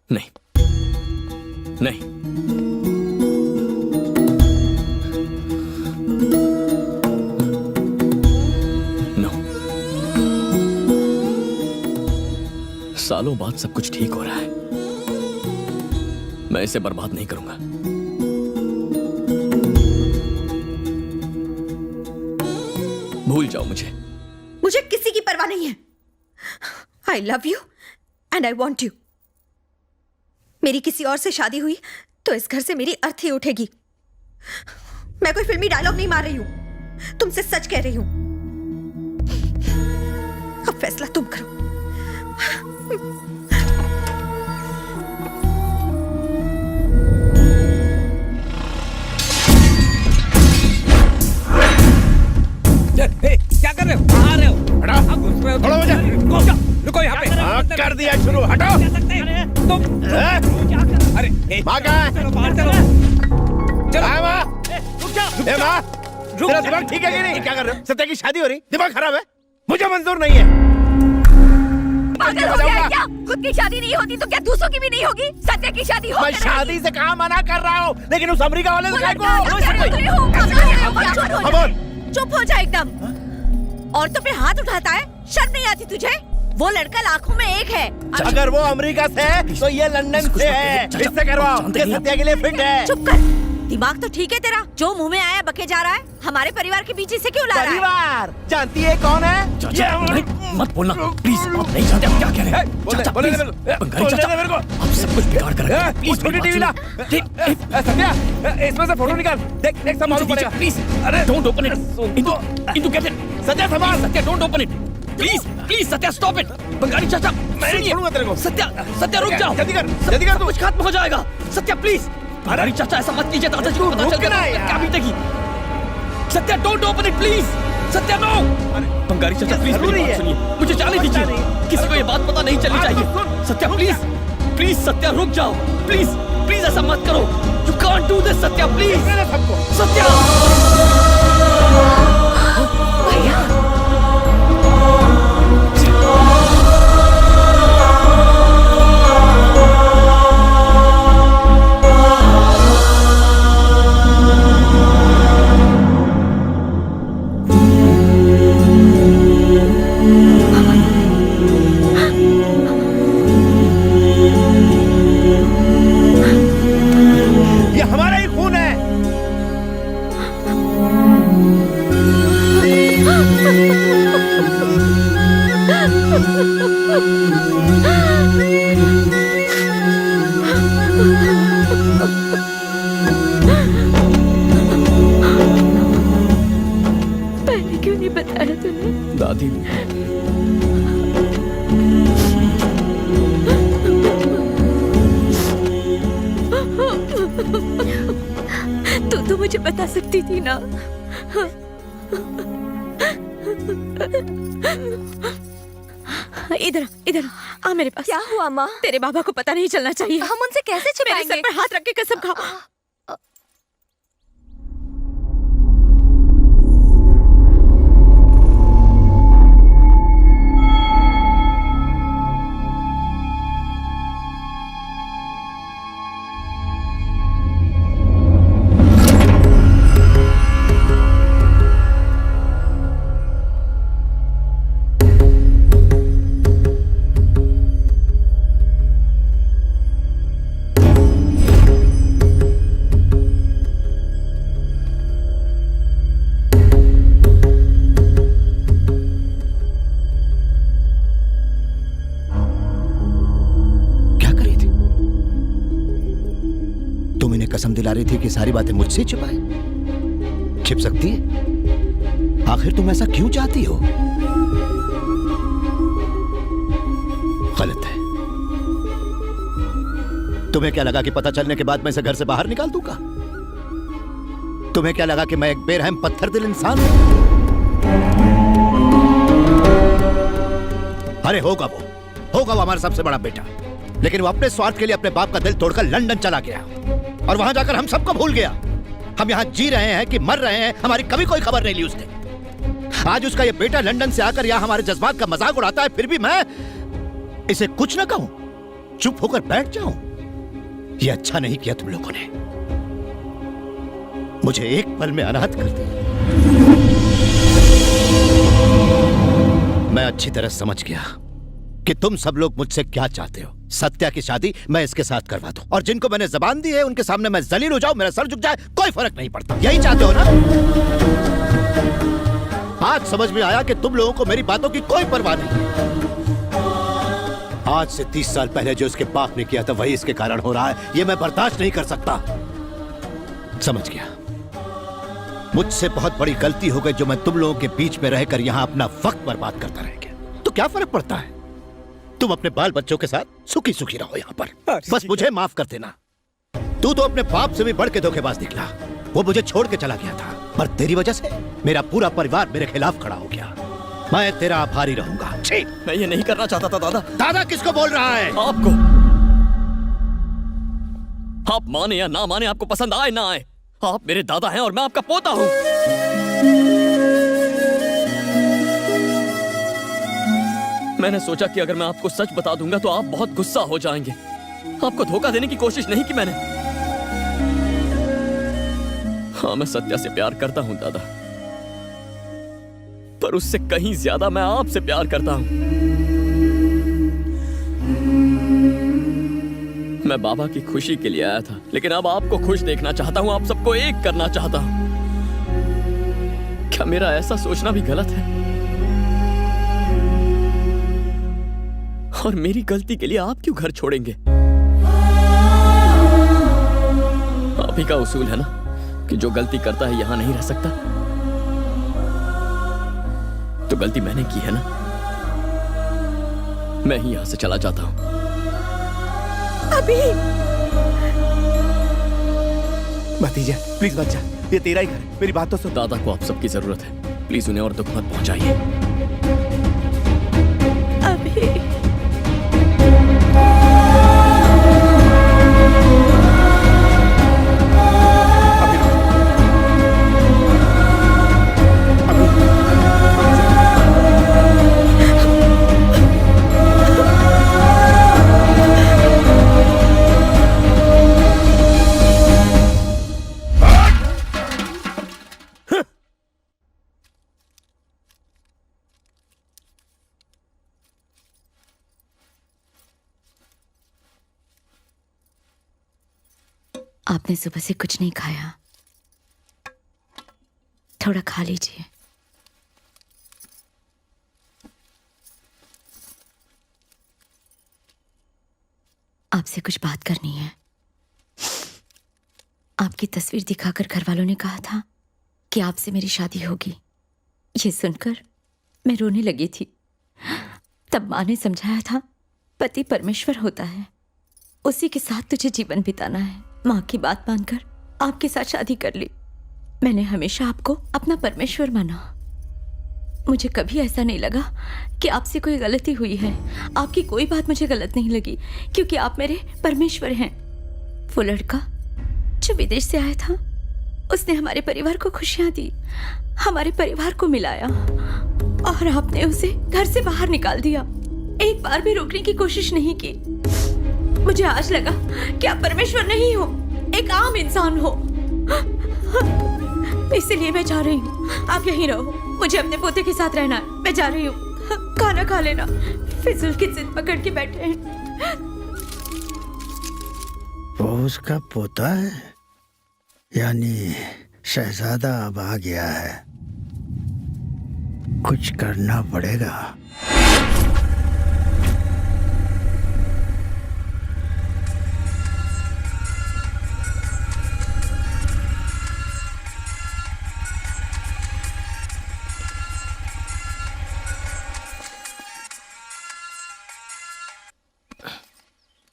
नहीं नहीं, नो। सालों बाद सब कुछ ठीक हो रहा है। मैं इसे बर्बाद नहीं करूंगा। भूल जाओ मुझे। मुझे किसी की परवाह नहीं है। I love you and I want you. मेरी किसी और से शादी हुई तो इस घर से मेरी अर्थी उठेगी। मैं कोई फिल्मी डायलॉग नहीं मार रही हूं, तुमसे सच कह रही हूं। अब फैसला तुम करो। क्या कर रहे हो? आ रहे हो? हटाओ, घुस रहे हो? थोड़ा मुझे रुको यहाँ पे। हाँ, कर दिया शुरू। हटाओ। तुम अरे माँ कहाँ है? चलो बाहर चलो। चलो माँ। रुक जाओ। माँ, तेरा दिमाग ठीक है कि नहीं? क्या कर रहे हो? सत्या की शादी हो रही, दिमाग खराब है? मुझे मंजूर नहीं है। पागल हो गया है क्या? खुद की शादी नहीं होती तो क्या दूसरों की भी नहीं होगी? सत्या की शादी हो। मैं शादी से कहाँ मना कर रहा हूँ, लेकिन उस अमेरिका वाले से चुप हो जा एकदम। औरतों पे हाथ उठाता है, शर्म नहीं आती तुझे? वो लड़का लाखों में एक है। अगर वो अमेरिका से है तो ये लंदन से है। इससे करवाओ, ये सत्या के लिए फिट है। चुप कर। दिमाग तो ठीक है तेरा, जो मुंह में आया बके जा रहा है। हमारे परिवार के बीच से क्यों ला रहा है? परिवार जानती है कौन है? मत बोलना प्लीज। आप नहीं जानते आप क्या कह रहे हैं। चाचा प्लीज, बंगाली चाचा, आप सब कुछ बिगाड़ कर रहे हैं। प्लीज छोटी टीवी ला। सत्या, इसमें से फोटो निकाल। देख देख सब मालूम पड़ेगा। प्लीज। अरे don't open it. Indu get it. Satya संभाल। Satya don't open it please. Please Satya stop it. Bengali चाचा मैं नहीं छोड़ूंगा तेरे को। सत्या, सत्या रुक जाओ। जल्दी कर तू। कुछ खत्म हो जाएगा। सत्या प्लीज। बंगाली चाचा ऐसा मत कीजिए, दादाजी को पता चल गया क्या बीतेगी। Satya don't open it please. Satya no. Bengali चाचा प्लीज मेरी बात सुनिए, मुझे जाने दीजिए। किसी को ये बात पता नहीं चलनी चाहिए। Satya please please. सत्या रुक जाओ प्लीज। प्लीज ऐसा मत करो। You can't do this Satya please. Satya भैया। ये हमारा ही खून है। पहले क्यों नहीं बताया तूने? दादी तू तो मुझे बता सकती थी ना। इधर इधर आ मेरे पास। क्या हुआ माँ? तेरे बाबा को पता नहीं चलना चाहिए। हम उनसे कैसे छिपाएंगे? मेरे सर पर हाथ रख के कसम खा। कसम दिला रही थी कि सारी बातें मुझसे छिपाए छिप सकती है। आखिर तुम ऐसा क्यों चाहती हो? गलत है। तुम्हें क्या लगा कि पता चलने के बाद मैं इसे घर से बाहर निकाल दूंगा? तुम्हें क्या लगा कि मैं एक बेरहम पत्थर दिल इंसान हूं? अरे होगा वो हमारा सबसे बड़ा बेटा, लेकिन वो अपने स्वार्थ के लिए अपने बाप का दिल तोड़कर लंदन चला गया और वहां जाकर हम सबको भूल गया। हम यहां जी रहे हैं कि मर रहे हैं, हमारी कभी कोई खबर नहीं ली उसने। आज उसका ये बेटा लंदन से आकर यहां हमारे जज्बात का मजाक उड़ाता है, फिर भी मैं इसे कुछ ना कहूं, चुप होकर बैठ जाऊं। ये अच्छा नहीं किया तुम लोगों ने, मुझे एक पल में अनाथ कर दिया। मैं अच्छी तरह समझ गया कि तुम सब लोग मुझसे क्या चाहते हो। सत्या की शादी मैं इसके साथ करवा दूं और जिनको मैंने जबान दी है उनके सामने मैं जलील हो जाऊं, मेरा सर झुक जाए, कोई फर्क नहीं पड़ता। यही चाहते हो ना? आज समझ में आया कि तुम लोगों को मेरी बातों की कोई परवाह नहीं है। आज से 30 साल पहले जो इसके बाप ने किया था वही इसके कारण हो रहा है। ये मैं बर्दाश्त नहीं कर सकता। समझ गया, मुझसे बहुत बड़ी गलती हो गई जो मैं तुम लोगों के बीच में रहकर यहां अपना वक्त बर्बाद करता रह गया। तो क्या फर्क पड़ता है? तुम अपने बाल बच्चों के साथ सुखी सुखी रहो यहां पर। बस मुझे माफ कर देना। तू तो अपने बाप से भी बढ़ के धोखेबाज निकला। वो मुझे छोड़ के चला गया था, पर तेरी वजह से मेरा पूरा परिवार मेरे खिलाफ खड़ा हो गया। मैं तेरा आभारी रहूंगा। मैं ये नहीं करना चाहता था दादा। दादा किसको बोल रहा है? आपको। आप माने या ना माने, आपको पसंद आए ना आए, आप मेरे दादा हैं और मैं आपका पोता हूं। मैंने सोचा कि अगर मैं आपको सच बता दूंगा तो आप बहुत गुस्सा हो जाएंगे। आपको धोखा देने की कोशिश नहीं की मैंने। हाँ, मैं सत्या से प्यार करता हूं दादा, पर उससे कहीं ज्यादा मैं आपसे प्यार करता हूं। मैं बाबा की खुशी के लिए आया था, लेकिन अब आपको खुश देखना चाहता हूं, आप सबको एक करना चाहता हूं। क्या मेरा ऐसा सोचना भी गलत है? और मेरी गलती के लिए आप क्यों घर छोड़ेंगे? आप ही का उसूल है ना कि जो गलती करता है यहां नहीं रह सकता। तो गलती मैंने की है ना, मैं ही यहां से चला जाता हूं। अभी भतीजा प्लीज बच्चा, ये तेरा ही घर, मेरी बात तो सुन। दादा को आप सबकी जरूरत है, प्लीज उन्हें और दुख मत पहुंचाइए। अभी आपने सुबह से कुछ नहीं खाया, थोड़ा खा लीजिए। आपसे कुछ बात करनी है। आपकी तस्वीर दिखाकर घर वालों ने कहा था कि आपसे मेरी शादी होगी। ये सुनकर मैं रोने लगी थी। तब माँ ने समझाया था पति परमेश्वर होता है, उसी के साथ तुझे जीवन बिताना है। माँ की बात मानकर आपके साथ शादी कर ली। मैंने हमेशा आपको अपना परमेश्वर माना, मुझे कभी ऐसा नहीं लगा कि आपसे कोई गलती हुई है। आपकी कोई बात मुझे गलत नहीं लगी, क्योंकि आप मेरे परमेश्वर हैं। वो लड़का जो विदेश से आया था, उसने हमारे परिवार को खुशियां दी, हमारे परिवार को मिलाया, और आपने उसे घर से बाहर निकाल दिया। एक बार भी रोकने की कोशिश नहीं की। मुझे आज लगा कि आप परमेश्वर नहीं हो, एक आम इंसान हो। इसलिए मैं जा रही हूँ, आप यहीं रहो। मुझे अपने पोते के साथ रहना है। मैं जा रही हूँ, खाना खा लेना। फिजूल की जिद पकड़ के बैठे हैं। वो उसका पोता है, यानी शहजादा अब आ गया है। कुछ करना पड़ेगा।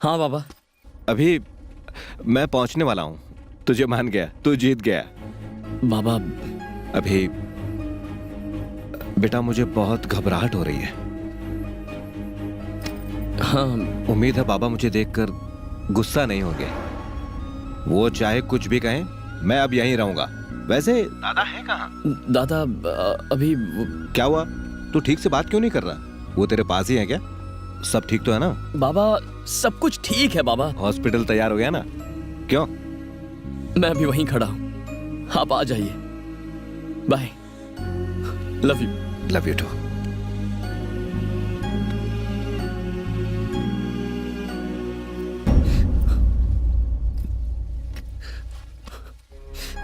हाँ बाबा। अभी मैं पहुंचने वाला हूं। तुझे मान गया, तू जीत गया। बाबा अभी बेटा मुझे बहुत घबराहट हो रही है। हाँ, उम्मीद है बाबा मुझे देखकर गुस्सा नहीं होंगे। वो चाहे कुछ भी कहें, मैं अब यहीं रहूंगा। वैसे दादा है कहाँ? दादा अभी क्या हुआ? तू ठीक से बात क्यों नहीं कर रहा? वो तेरे पास ही है क्या? सब ठीक तो है ना? बाबा सब कुछ ठीक है बाबा। हॉस्पिटल तैयार हो गया ना? क्यों? मैं अभी वहीं खड़ा हूं, आप आ जाइए। Bye. Love you. Love you too.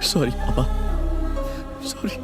Sorry papa, sorry.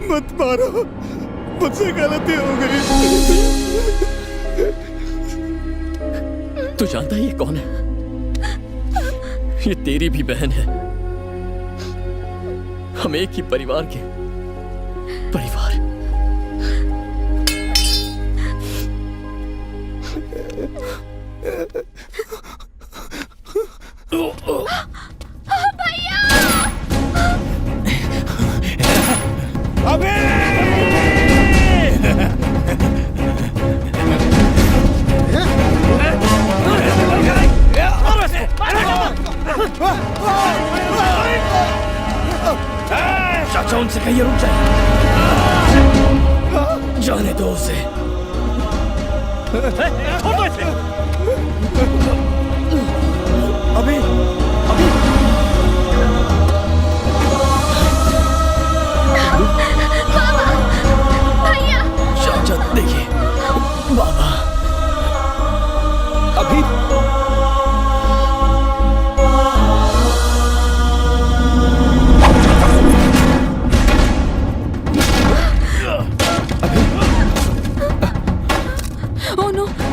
मत मारो, मुझसे गलती हो गई। तू जानता है ये कौन है? ये तेरी भी बहन है। हम एक ही परिवार के परिवार। चाचा उनसे कहिए रुक जाए। जाने दो उसे। अभी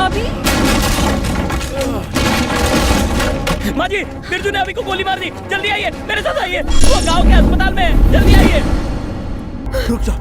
अभी माँ जी, बिरजू ने अभी को गोली मार दी। जल्दी आइए, मेरे साथ आइए। वो गांव के अस्पताल में है, जल्दी आइए। रुक जा।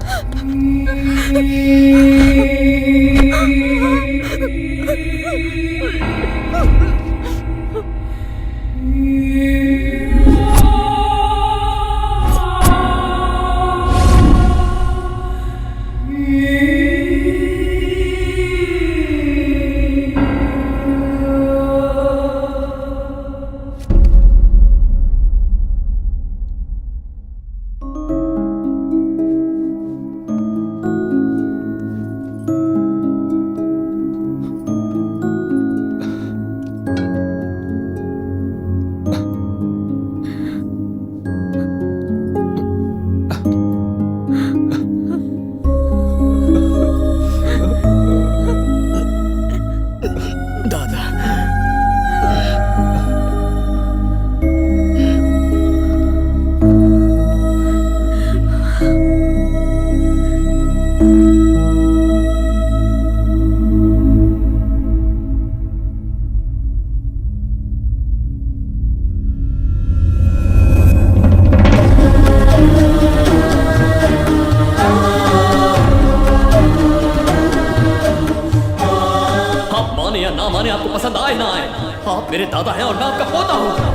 आप मेरे दादा हैं और मैं आपका पोता हूं।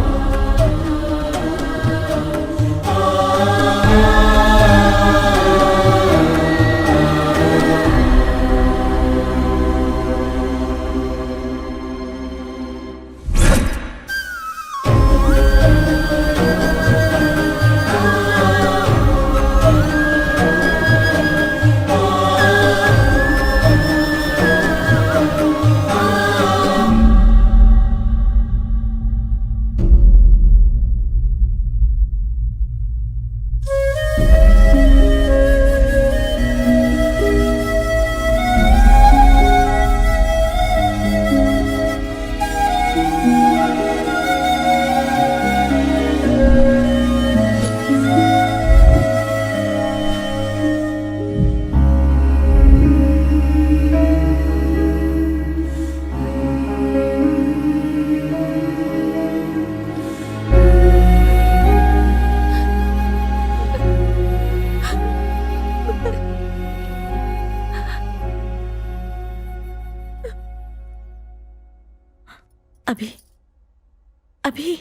अभी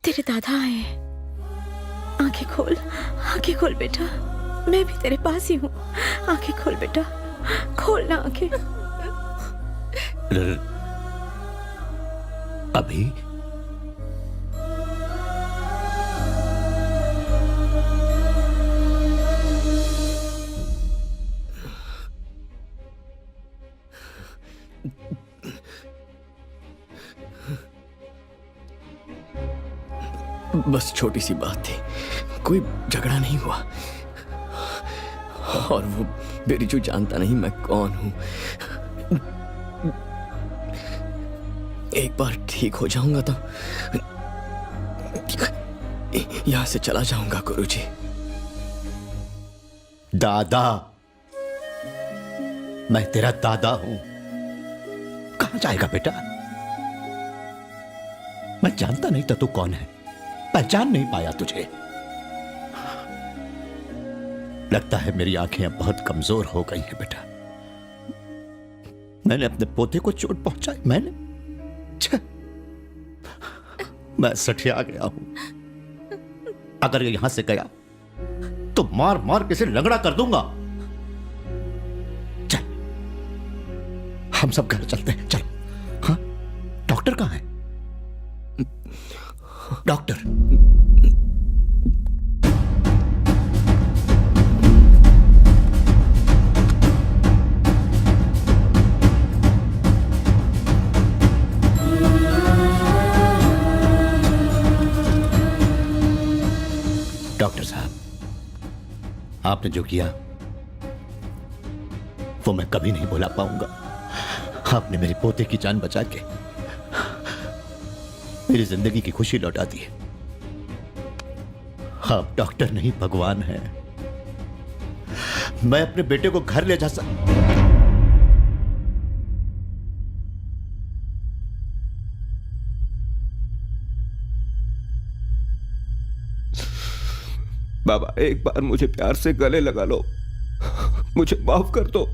तेरे दादा आए हैं। आंखें खोल बेटा, मैं भी तेरे पास ही हूँ। आंखें खोल बेटा, खोल ना आंखें। अभी बस छोटी सी बात थी, कोई झगड़ा नहीं हुआ। और वो बिरजू जानता नहीं मैं कौन हूं। एक बार ठीक हो जाऊंगा तो यहां से चला जाऊंगा गुरुजी। दादा, मैं तेरा दादा हूं। कहां जाएगा बेटा? मैं जानता नहीं था तू कौन है, पहचान नहीं पाया तुझे। लगता है मेरी आंखें अब बहुत कमजोर हो गई हैं बेटा। मैंने अपने पोते को चोट पहुंचाई। मैं सठिया गया हूं। अगर ये यहां से गया तो मार मार के इसे लंगड़ा कर दूंगा। चल, हम सब घर चलते हैं। चल। हाँ, डॉक्टर कहां है? डॉक्टर, डॉक्टर साहब, आपने जो किया वो मैं कभी नहीं भुला पाऊंगा। आपने मेरे पोते की जान बचा के मेरी जिंदगी की खुशी लौटा दी है। आप डॉक्टर नहीं, भगवान हैं। मैं अपने बेटे को घर ले जा बाबा एक बार मुझे प्यार से गले लगा लो, मुझे माफ कर दो।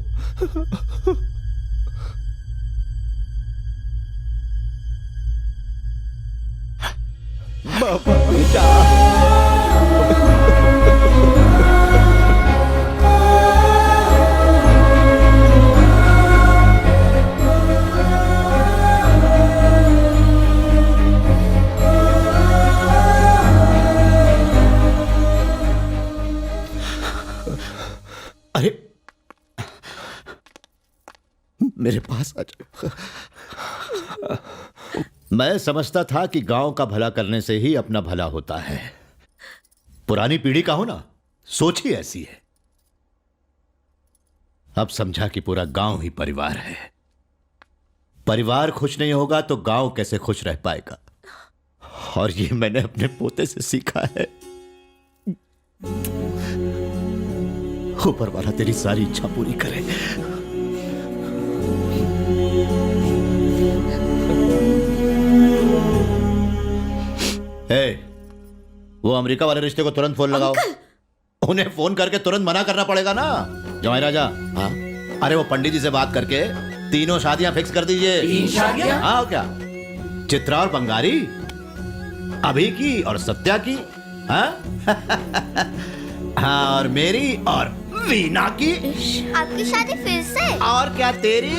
बाबा बेटा। अरे मेरे पास आ जाओ। मैं समझता था कि गांव का भला करने से ही अपना भला होता है। पुरानी पीढ़ी का हो ना, सोच ही ऐसी है। अब समझा कि पूरा गांव ही परिवार है। परिवार खुश नहीं होगा तो गांव कैसे खुश रह पाएगा। और ये मैंने अपने पोते से सीखा है। ऊपर वाला तेरी सारी इच्छा पूरी करे। वो अमेरिका वाले रिश्ते को तुरंत फोन लगाओ। उन्हें फोन करके तुरंत मना करना पड़ेगा ना। जमाई राजा, हाँ, अरे वो पंडित जी से बात करके 3 शादियां फिक्स कर दीजिए। 3 शादियां? हाँ क्या, चित्रा और बंगारी, अभी की और सत्या की, हाँ हाँ, और मेरी और वीना की। आपकी शादी फिर से? और क्या तेरी।